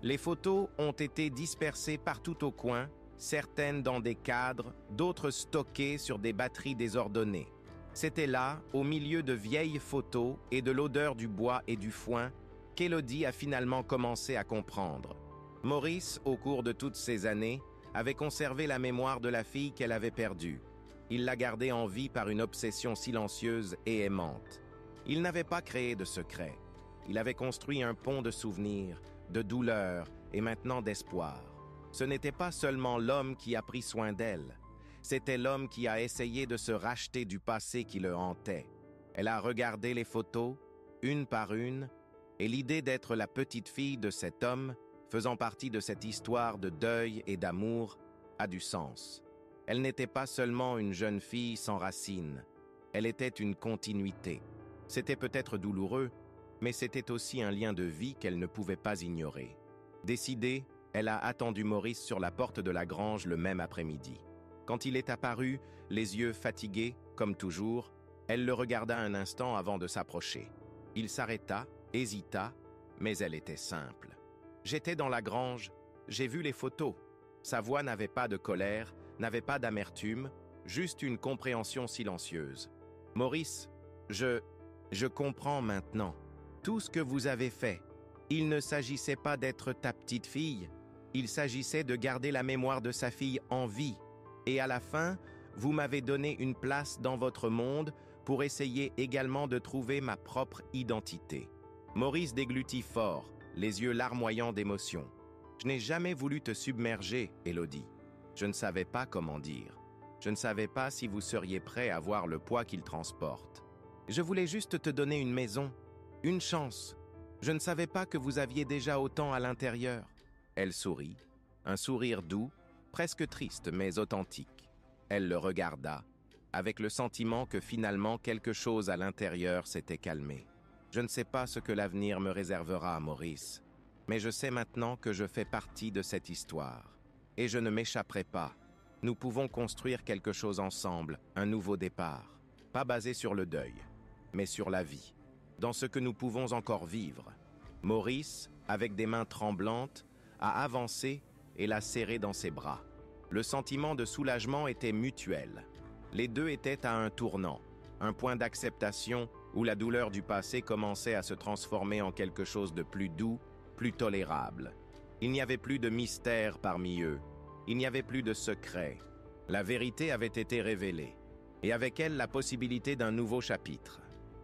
Les photos ont été dispersées partout au coin, certaines dans des cadres, d'autres stockées sur des batteries désordonnées. C'était là, au milieu de vieilles photos et de l'odeur du bois et du foin, qu'Élodie a finalement commencé à comprendre. Maurice, au cours de toutes ces années, avait conservé la mémoire de la fille qu'elle avait perdue. Il l'a gardée en vie par une obsession silencieuse et aimante. Il n'avait pas créé de secret. Il avait construit un pont de souvenirs, de douleur et maintenant d'espoir. Ce n'était pas seulement l'homme qui a pris soin d'elle. C'était l'homme qui a essayé de se racheter du passé qui le hantait. Elle a regardé les photos, une par une, et l'idée d'être la petite fille de cet homme, faisant partie de cette histoire de deuil et d'amour, a du sens. Elle n'était pas seulement une jeune fille sans racines, elle était une continuité. C'était peut-être douloureux, mais c'était aussi un lien de vie qu'elle ne pouvait pas ignorer. Décidée, elle a attendu Maurice sur la porte de la grange le même après-midi. Quand il est apparu, les yeux fatigués, comme toujours, elle le regarda un instant avant de s'approcher. Il s'arrêta, hésita, mais elle était simple. « J'étais dans la grange, j'ai vu les photos. » Sa voix n'avait pas de colère, n'avait pas d'amertume, juste une compréhension silencieuse. « Maurice, je comprends maintenant. Tout ce que vous avez fait. Il ne s'agissait pas d'être ta petite fille, il s'agissait de garder la mémoire de sa fille en vie. Et à la fin, vous m'avez donné une place dans votre monde pour essayer également de trouver ma propre identité. » Maurice déglutit fort, les yeux larmoyants d'émotion. « Je n'ai jamais voulu te submerger, Élodie. Je ne savais pas comment dire. Je ne savais pas si vous seriez prêt à voir le poids qu'il transporte. Je voulais juste te donner une maison, une chance. Je ne savais pas que vous aviez déjà autant à l'intérieur. » Elle sourit, un sourire doux, presque triste mais authentique. Elle le regarda, avec le sentiment que finalement quelque chose à l'intérieur s'était calmé. « Je ne sais pas ce que l'avenir me réservera, Maurice, mais je sais maintenant que je fais partie de cette histoire. Et je ne m'échapperai pas. Nous pouvons construire quelque chose ensemble, un nouveau départ, pas basé sur le deuil, mais sur la vie, dans ce que nous pouvons encore vivre. » Maurice, avec des mains tremblantes, a avancé et l'a serrée dans ses bras. Le sentiment de soulagement était mutuel. Les deux étaient à un tournant, un point d'acceptation où la douleur du passé commençait à se transformer en quelque chose de plus doux, plus tolérable. Il n'y avait plus de mystère parmi eux. Il n'y avait plus de secret. La vérité avait été révélée, et avec elle la possibilité d'un nouveau chapitre.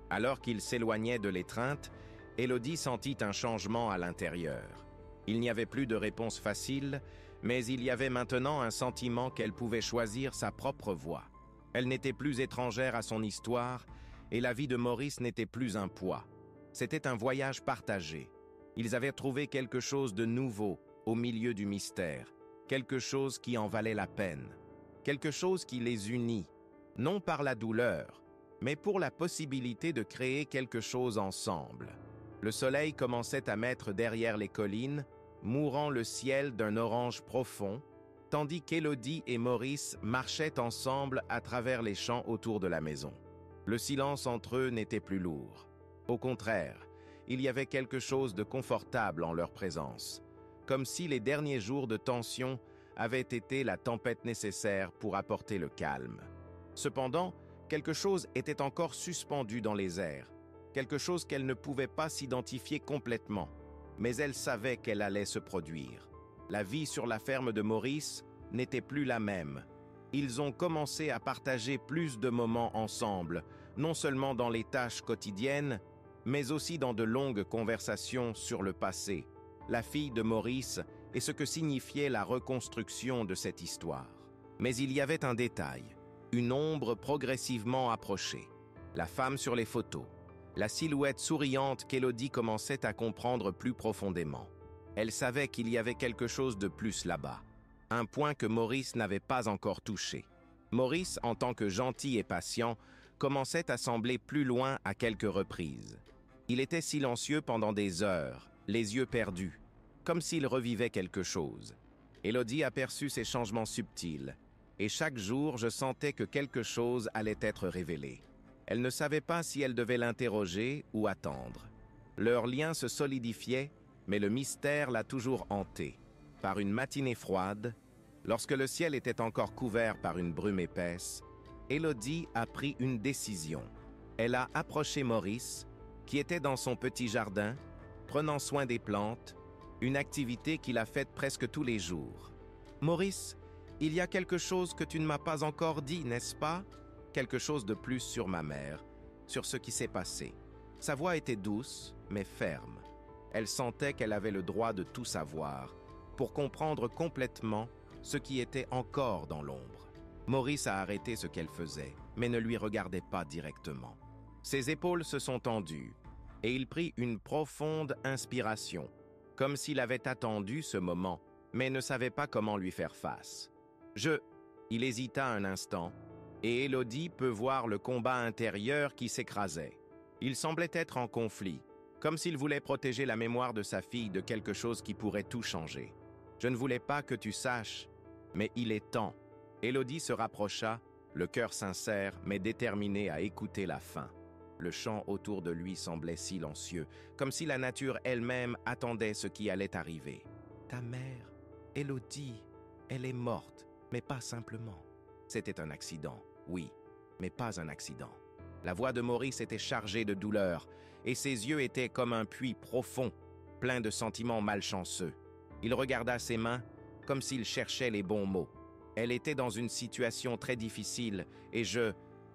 Alors qu'il s'éloignait de l'étreinte, Élodie sentit un changement à l'intérieur. Il n'y avait plus de réponse facile, mais il y avait maintenant un sentiment qu'elle pouvait choisir sa propre voie. Elle n'était plus étrangère à son histoire, et la vie de Maurice n'était plus un poids. C'était un voyage partagé. Ils avaient trouvé quelque chose de nouveau au milieu du mystère, quelque chose qui en valait la peine, quelque chose qui les unit, non par la douleur, mais pour la possibilité de créer quelque chose ensemble. Le soleil commençait à mettre derrière les collines, mourant le ciel d'un orange profond, tandis qu'Élodie et Maurice marchaient ensemble à travers les champs autour de la maison. Le silence entre eux n'était plus lourd. Au contraire, il y avait quelque chose de confortable en leur présence, comme si les derniers jours de tension avaient été la tempête nécessaire pour apporter le calme. Cependant, quelque chose était encore suspendu dans les airs, quelque chose qu'elle ne pouvait pas s'identifier complètement, mais elle savait qu'elle allait se produire. La vie sur la ferme de Maurice n'était plus la même. Ils ont commencé à partager plus de moments ensemble, non seulement dans les tâches quotidiennes, mais aussi dans de longues conversations sur le passé, la fille de Maurice et ce que signifiait la reconstruction de cette histoire. Mais il y avait un détail, une ombre progressivement approchée, la femme sur les photos, la silhouette souriante qu'Élodie commençait à comprendre plus profondément. Elle savait qu'il y avait quelque chose de plus là-bas, un point que Maurice n'avait pas encore touché. Maurice, en tant que gentil et patient, commençait à sembler plus loin à quelques reprises. Il était silencieux pendant des heures, les yeux perdus, comme s'il revivait quelque chose. Élodie aperçut ces changements subtils, et chaque jour je sentais que quelque chose allait être révélé. Elle ne savait pas si elle devait l'interroger ou attendre. Leur lien se solidifiait, mais le mystère l'a toujours hanté. Par une matinée froide, lorsque le ciel était encore couvert par une brume épaisse, Élodie a pris une décision. Elle a approché Maurice, qui était dans son petit jardin, prenant soin des plantes, une activité qu'il a faite presque tous les jours. « Maurice, il y a quelque chose que tu ne m'as pas encore dit, n'est-ce pas? Quelque chose de plus sur ma mère, sur ce qui s'est passé. » Sa voix était douce, mais ferme. Elle sentait qu'elle avait le droit de tout savoir, pour comprendre complètement ce qui était encore dans l'ombre. Maurice a arrêté ce qu'elle faisait, mais ne lui regardait pas directement. Ses épaules se sont tendues, et il prit une profonde inspiration, comme s'il avait attendu ce moment, mais ne savait pas comment lui faire face. Il hésita un instant, et Élodie peut voir le combat intérieur qui s'écrasait. Il semblait être en conflit, comme s'il voulait protéger la mémoire de sa fille de quelque chose qui pourrait tout changer. « Je ne voulais pas que tu saches, mais il est temps. » Élodie se rapprocha, le cœur sincère, mais déterminé à écouter la fin. Le chant autour de lui semblait silencieux, comme si la nature elle-même attendait ce qui allait arriver. « Ta mère, Élodie, elle est morte, mais pas simplement. C'était un accident, oui, mais pas un accident. » La voix de Maurice était chargée de douleur, et ses yeux étaient comme un puits profond, plein de sentiments malchanceux. Il regarda ses mains, comme s'il cherchait les bons mots. Elle était dans une situation très difficile, et je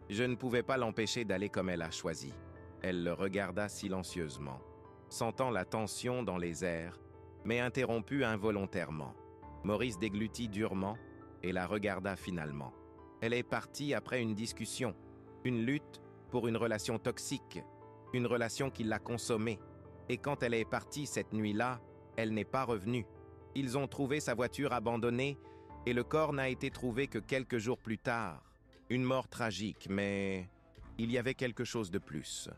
ne pouvais pas l'empêcher d'aller comme elle a choisi. Elle le regarda silencieusement, sentant la tension dans les airs, mais interrompue involontairement. Maurice déglutit durement et la regarda finalement. Elle est partie après une discussion, une lutte pour une relation toxique, une relation qui l'a consommée. Et quand elle est partie cette nuit-là, elle n'est pas revenue. Ils ont trouvé sa voiture abandonnée et le corps n'a été trouvé que quelques jours plus tard. Une mort tragique, mais il y avait quelque chose de plus.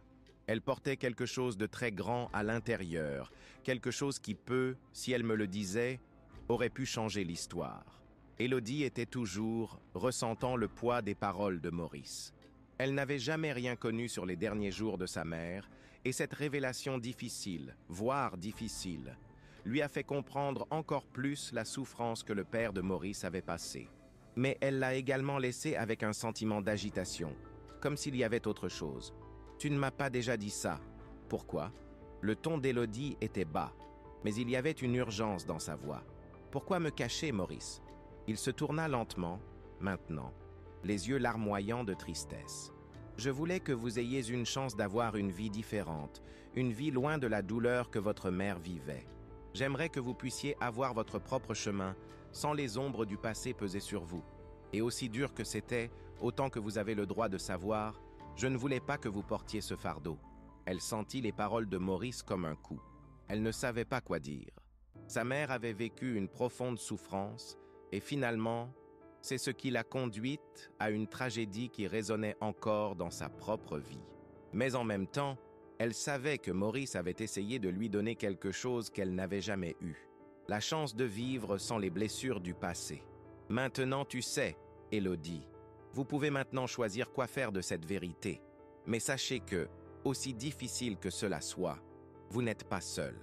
Elle portait quelque chose de très grand à l'intérieur, quelque chose qui peut, si elle me le disait, aurait pu changer l'histoire. Élodie était toujours ressentant le poids des paroles de Maurice. Elle n'avait jamais rien connu sur les derniers jours de sa mère, et cette révélation difficile, voire difficile, lui a fait comprendre encore plus la souffrance que le père de Maurice avait passée. Mais elle l'a également laissé avec un sentiment d'agitation, comme s'il y avait autre chose. « Tu ne m'as pas déjà dit ça. Pourquoi ?» Le ton d'Élodie était bas, mais il y avait une urgence dans sa voix. « Pourquoi me cacher, Maurice ?» Il se tourna lentement, maintenant, les yeux larmoyants de tristesse. « Je voulais que vous ayez une chance d'avoir une vie différente, une vie loin de la douleur que votre mère vivait. J'aimerais que vous puissiez avoir votre propre chemin, sans les ombres du passé peser sur vous. Et aussi dur que c'était, autant que vous avez le droit de savoir, je ne voulais pas que vous portiez ce fardeau. » Elle sentit les paroles de Maurice comme un coup. Elle ne savait pas quoi dire. Sa mère avait vécu une profonde souffrance, et finalement, c'est ce qui l'a conduite à une tragédie qui résonnait encore dans sa propre vie. Mais en même temps, elle savait que Maurice avait essayé de lui donner quelque chose qu'elle n'avait jamais eu. La chance de vivre sans les blessures du passé. « Maintenant tu sais, Élodie, vous pouvez maintenant choisir quoi faire de cette vérité. Mais sachez que, aussi difficile que cela soit, vous n'êtes pas seul.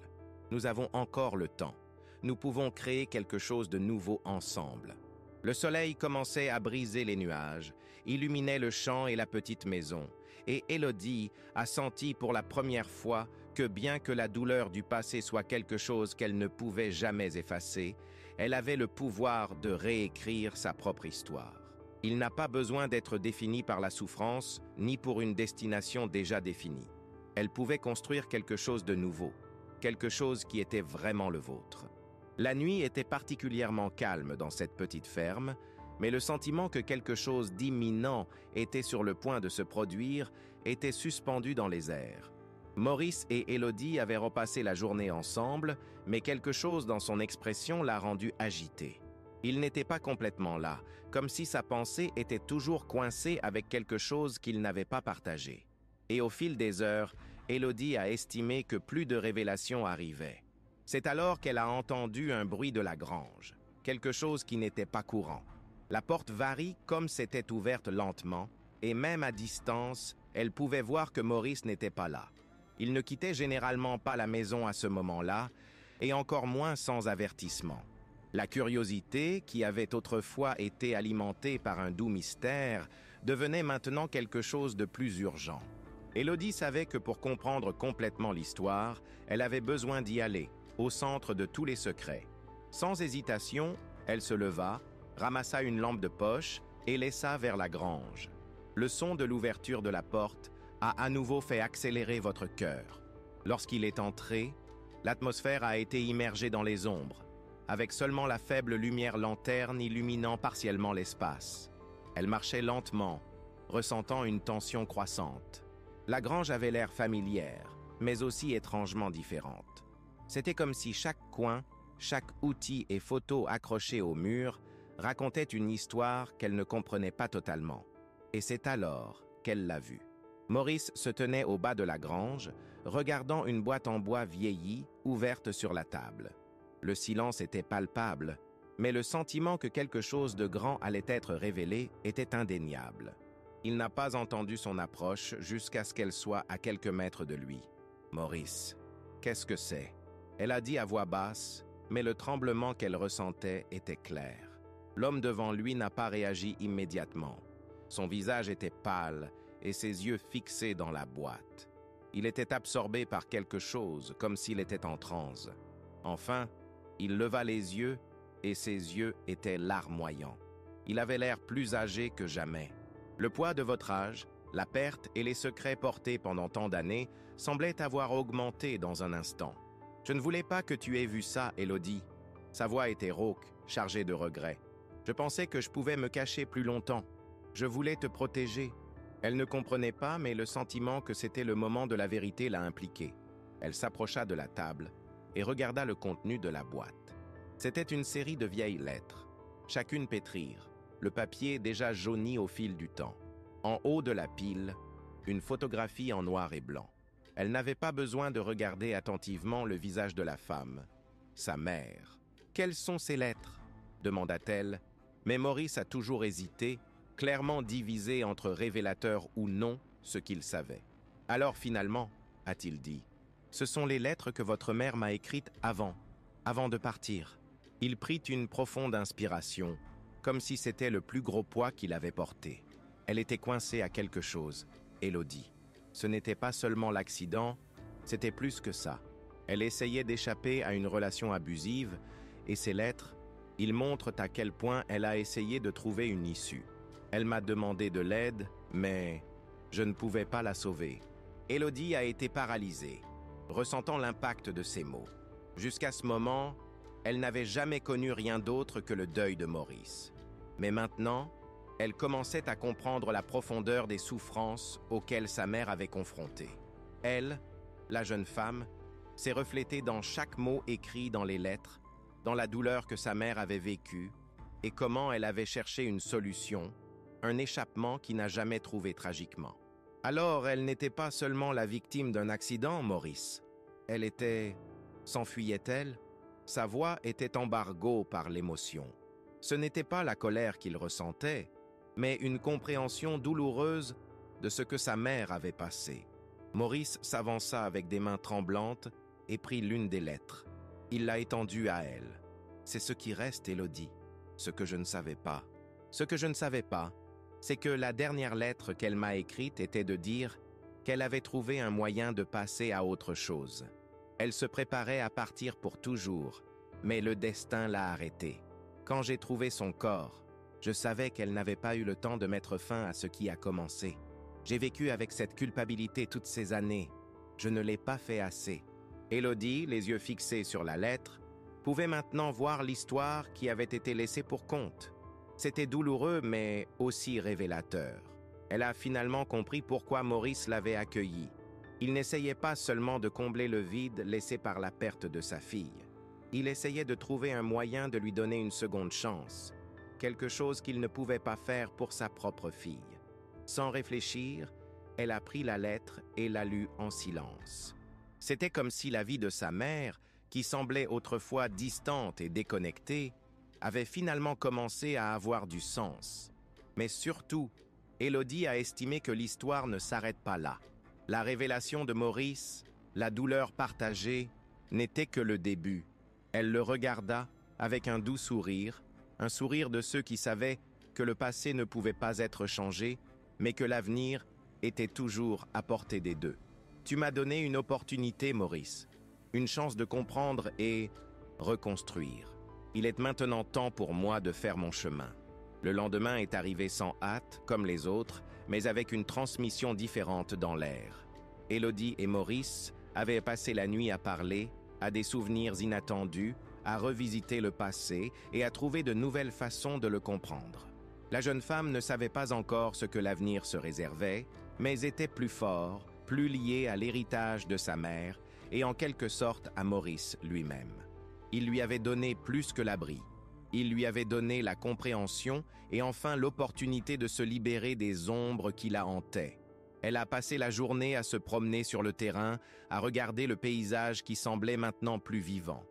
Nous avons encore le temps. Nous pouvons créer quelque chose de nouveau ensemble. » Le soleil commençait à briser les nuages, illuminait le champ et la petite maison, et Élodie a senti pour la première fois que bien que la douleur du passé soit quelque chose qu'elle ne pouvait jamais effacer, elle avait le pouvoir de réécrire sa propre histoire. Il n'a pas besoin d'être défini par la souffrance, ni pour une destination déjà définie. Elle pouvait construire quelque chose de nouveau, quelque chose qui était vraiment le vôtre. La nuit était particulièrement calme dans cette petite ferme, mais le sentiment que quelque chose d'imminent était sur le point de se produire était suspendu dans les airs. Maurice et Élodie avaient repassé la journée ensemble, mais quelque chose dans son expression l'a rendu agité. Il n'était pas complètement là, comme si sa pensée était toujours coincée avec quelque chose qu'il n'avait pas partagé. Et au fil des heures, Élodie a estimé que plus de révélations arrivaient. C'est alors qu'elle a entendu un bruit de la grange, quelque chose qui n'était pas courant. La porte varie comme s'était ouverte lentement, et même à distance, elle pouvait voir que Maurice n'était pas là. Il ne quittait généralement pas la maison à ce moment-là, et encore moins sans avertissement. La curiosité, qui avait autrefois été alimentée par un doux mystère, devenait maintenant quelque chose de plus urgent. Élodie savait que pour comprendre complètement l'histoire, elle avait besoin d'y aller, au centre de tous les secrets. Sans hésitation, elle se leva, ramassa une lampe de poche et laissa vers la grange. Le son de l'ouverture de la porte a à nouveau fait accélérer votre cœur. Lorsqu'il est entré, l'atmosphère a été immergée dans les ombres, avec seulement la faible lumière lanterne illuminant partiellement l'espace. Elle marchait lentement, ressentant une tension croissante. La grange avait l'air familière, mais aussi étrangement différente. C'était comme si chaque coin, chaque outil et photo accrochés au mur racontait une histoire qu'elle ne comprenait pas totalement. Et c'est alors qu'elle l'a vue. Maurice se tenait au bas de la grange, regardant une boîte en bois vieillie, ouverte sur la table. Le silence était palpable, mais le sentiment que quelque chose de grand allait être révélé était indéniable. Il n'a pas entendu son approche jusqu'à ce qu'elle soit à quelques mètres de lui. « Maurice, qu'est-ce que c'est ?» Elle a dit à voix basse, mais le tremblement qu'elle ressentait était clair. L'homme devant lui n'a pas réagi immédiatement. Son visage était pâle et ses yeux fixés dans la boîte. Il était absorbé par quelque chose, comme s'il était en transe. Enfin, il leva les yeux et ses yeux étaient larmoyants. Il avait l'air plus âgé que jamais. Le poids de votre âge, la perte et les secrets portés pendant tant d'années semblaient avoir augmenté dans un instant. « Je ne voulais pas que tu aies vu ça, Élodie. » Sa voix était rauque, chargée de regrets. « Je pensais que je pouvais me cacher plus longtemps. Je voulais te protéger. » Elle ne comprenait pas, mais le sentiment que c'était le moment de la vérité l'a impliquée. Elle s'approcha de la table et regarda le contenu de la boîte. C'était une série de vieilles lettres, chacune pétrir, le papier déjà jauni au fil du temps. En haut de la pile, une photographie en noir et blanc. Elle n'avait pas besoin de regarder attentivement le visage de la femme. Sa mère. « Quelles sont ces lettres ?» demanda-t-elle, mais Maurice a toujours hésité, clairement divisé entre révélateur ou non ce qu'il savait. « Alors finalement, a-t-il dit, ce sont les lettres que votre mère m'a écrites avant de partir. » Il prit une profonde inspiration, comme si c'était le plus gros poids qu'il avait porté. Elle était coincée à quelque chose, Élodie. Ce n'était pas seulement l'accident, c'était plus que ça. Elle essayait d'échapper à une relation abusive, et ces lettres, ils montrent à quel point elle a essayé de trouver une issue. Elle m'a demandé de l'aide, mais je ne pouvais pas la sauver. Élodie a été paralysée, ressentant l'impact de ces mots. Jusqu'à ce moment, elle n'avait jamais connu rien d'autre que le deuil de Maurice. Mais maintenant, elle commençait à comprendre la profondeur des souffrances auxquelles sa mère avait confronté. Elle, la jeune femme, s'est reflétée dans chaque mot écrit dans les lettres, dans la douleur que sa mère avait vécue et comment elle avait cherché une solution, un échappement qui n'a jamais trouvé tragiquement. Alors, elle n'était pas seulement la victime d'un accident, Maurice. Elle était... S'enfuyait-elle? Sa voix était embargo par l'émotion. Ce n'était pas la colère qu'il ressentait, mais une compréhension douloureuse de ce que sa mère avait passé. Maurice s'avança avec des mains tremblantes et prit l'une des lettres. Il l'a étendue à elle. « C'est ce qui reste, Élodie. Ce que je ne savais pas. Ce que je ne savais pas, c'est que la dernière lettre qu'elle m'a écrite était de dire qu'elle avait trouvé un moyen de passer à autre chose. Elle se préparait à partir pour toujours, mais le destin l'a arrêtée. Quand j'ai trouvé son corps, je savais qu'elle n'avait pas eu le temps de mettre fin à ce qui a commencé. J'ai vécu avec cette culpabilité toutes ces années. Je ne l'ai pas fait assez. » Élodie, les yeux fixés sur la lettre, pouvait maintenant voir l'histoire qui avait été laissée pour compte. C'était douloureux, mais aussi révélateur. Elle a finalement compris pourquoi Maurice l'avait accueillie. Il n'essayait pas seulement de combler le vide laissé par la perte de sa fille. Il essayait de trouver un moyen de lui donner une seconde chance, quelque chose qu'il ne pouvait pas faire pour sa propre fille. Sans réfléchir, elle a pris la lettre et l'a lue en silence. C'était comme si la vie de sa mère, qui semblait autrefois distante et déconnectée, avait finalement commencé à avoir du sens. Mais surtout, Élodie a estimé que l'histoire ne s'arrête pas là. La révélation de Maurice, la douleur partagée, n'était que le début. Elle le regarda avec un doux sourire, un sourire de ceux qui savaient que le passé ne pouvait pas être changé, mais que l'avenir était toujours à portée des deux. Tu m'as donné une opportunité, Maurice, une chance de comprendre et reconstruire. Il est maintenant temps pour moi de faire mon chemin. Le lendemain est arrivé sans hâte, comme les autres, mais avec une transmission différente dans l'air. Élodie et Maurice avaient passé la nuit à parler, à des souvenirs inattendus, à revisiter le passé et à trouver de nouvelles façons de le comprendre. La jeune femme ne savait pas encore ce que l'avenir se réservait, mais était plus fort, plus lié à l'héritage de sa mère et en quelque sorte à Maurice lui-même. Il lui avait donné plus que l'abri. Il lui avait donné la compréhension et enfin l'opportunité de se libérer des ombres qui la hantaient. Elle a passé la journée à se promener sur le terrain, à regarder le paysage qui semblait maintenant plus vivant.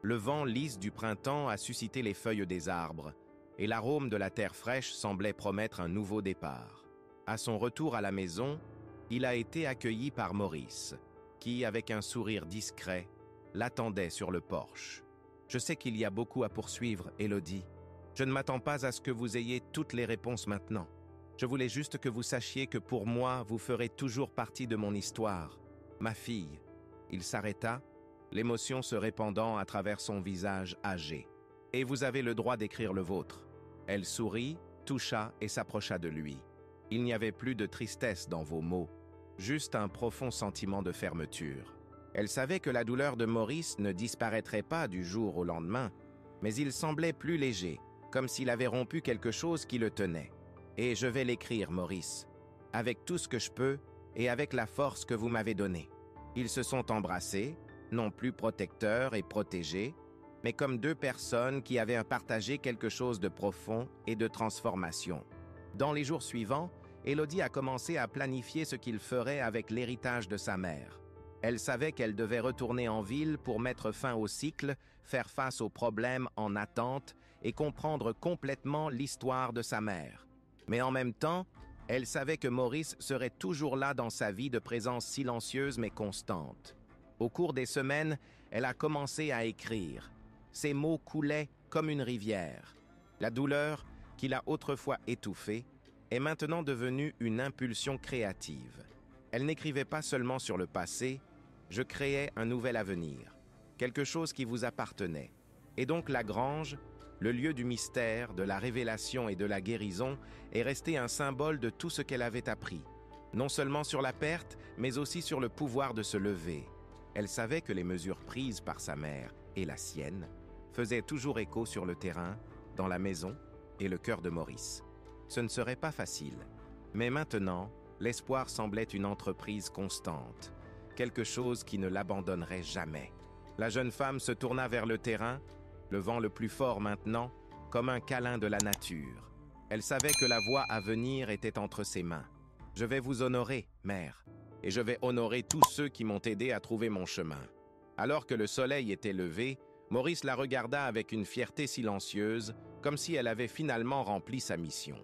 Le vent lisse du printemps a suscité les feuilles des arbres, et l'arôme de la terre fraîche semblait promettre un nouveau départ. À son retour à la maison, il a été accueilli par Maurice, qui, avec un sourire discret, l'attendait sur le porche. « Je sais qu'il y a beaucoup à poursuivre, Élodie. Je ne m'attends pas à ce que vous ayez toutes les réponses maintenant. Je voulais juste que vous sachiez que pour moi, vous ferez toujours partie de mon histoire. Ma fille. » Il s'arrêta, l'émotion se répandant à travers son visage âgé. « Et vous avez le droit d'écrire le vôtre. » Elle sourit, toucha et s'approcha de lui. Il n'y avait plus de tristesse dans vos mots, juste un profond sentiment de fermeture. Elle savait que la douleur de Maurice ne disparaîtrait pas du jour au lendemain, mais il semblait plus léger, comme s'il avait rompu quelque chose qui le tenait. « Et je vais l'écrire, Maurice, avec tout ce que je peux et avec la force que vous m'avez donnée. » Ils se sont embrassés, non plus protecteurs et protégés, mais comme deux personnes qui avaient partagé quelque chose de profond et de transformation. Dans les jours suivants, Élodie a commencé à planifier ce qu'il ferait avec l'héritage de sa mère. Elle savait qu'elle devait retourner en ville pour mettre fin au cycle, faire face aux problèmes en attente et comprendre complètement l'histoire de sa mère. Mais en même temps, elle savait que Maurice serait toujours là dans sa vie de présence silencieuse mais constante. Au cours des semaines, elle a commencé à écrire. Ses mots coulaient comme une rivière. La douleur, qui l'a autrefois étouffée, est maintenant devenue une impulsion créative. Elle n'écrivait pas seulement sur le passé, je créais un nouvel avenir, quelque chose qui vous appartenait. Et donc la grange, le lieu du mystère, de la révélation et de la guérison, est resté un symbole de tout ce qu'elle avait appris, non seulement sur la perte, mais aussi sur le pouvoir de se lever. Elle savait que les mesures prises par sa mère et la sienne faisaient toujours écho sur le terrain, dans la maison et le cœur de Maurice. Ce ne serait pas facile, mais maintenant, l'espoir semblait une entreprise constante, quelque chose qui ne l'abandonnerait jamais. La jeune femme se tourna vers le terrain, le vent le plus fort maintenant, comme un câlin de la nature. Elle savait que la voie à venir était entre ses mains. « Je vais vous honorer, mère, et je vais honorer tous ceux qui m'ont aidé à trouver mon chemin. » Alors que le soleil était levé, Maurice la regarda avec une fierté silencieuse, comme si elle avait finalement rempli sa mission.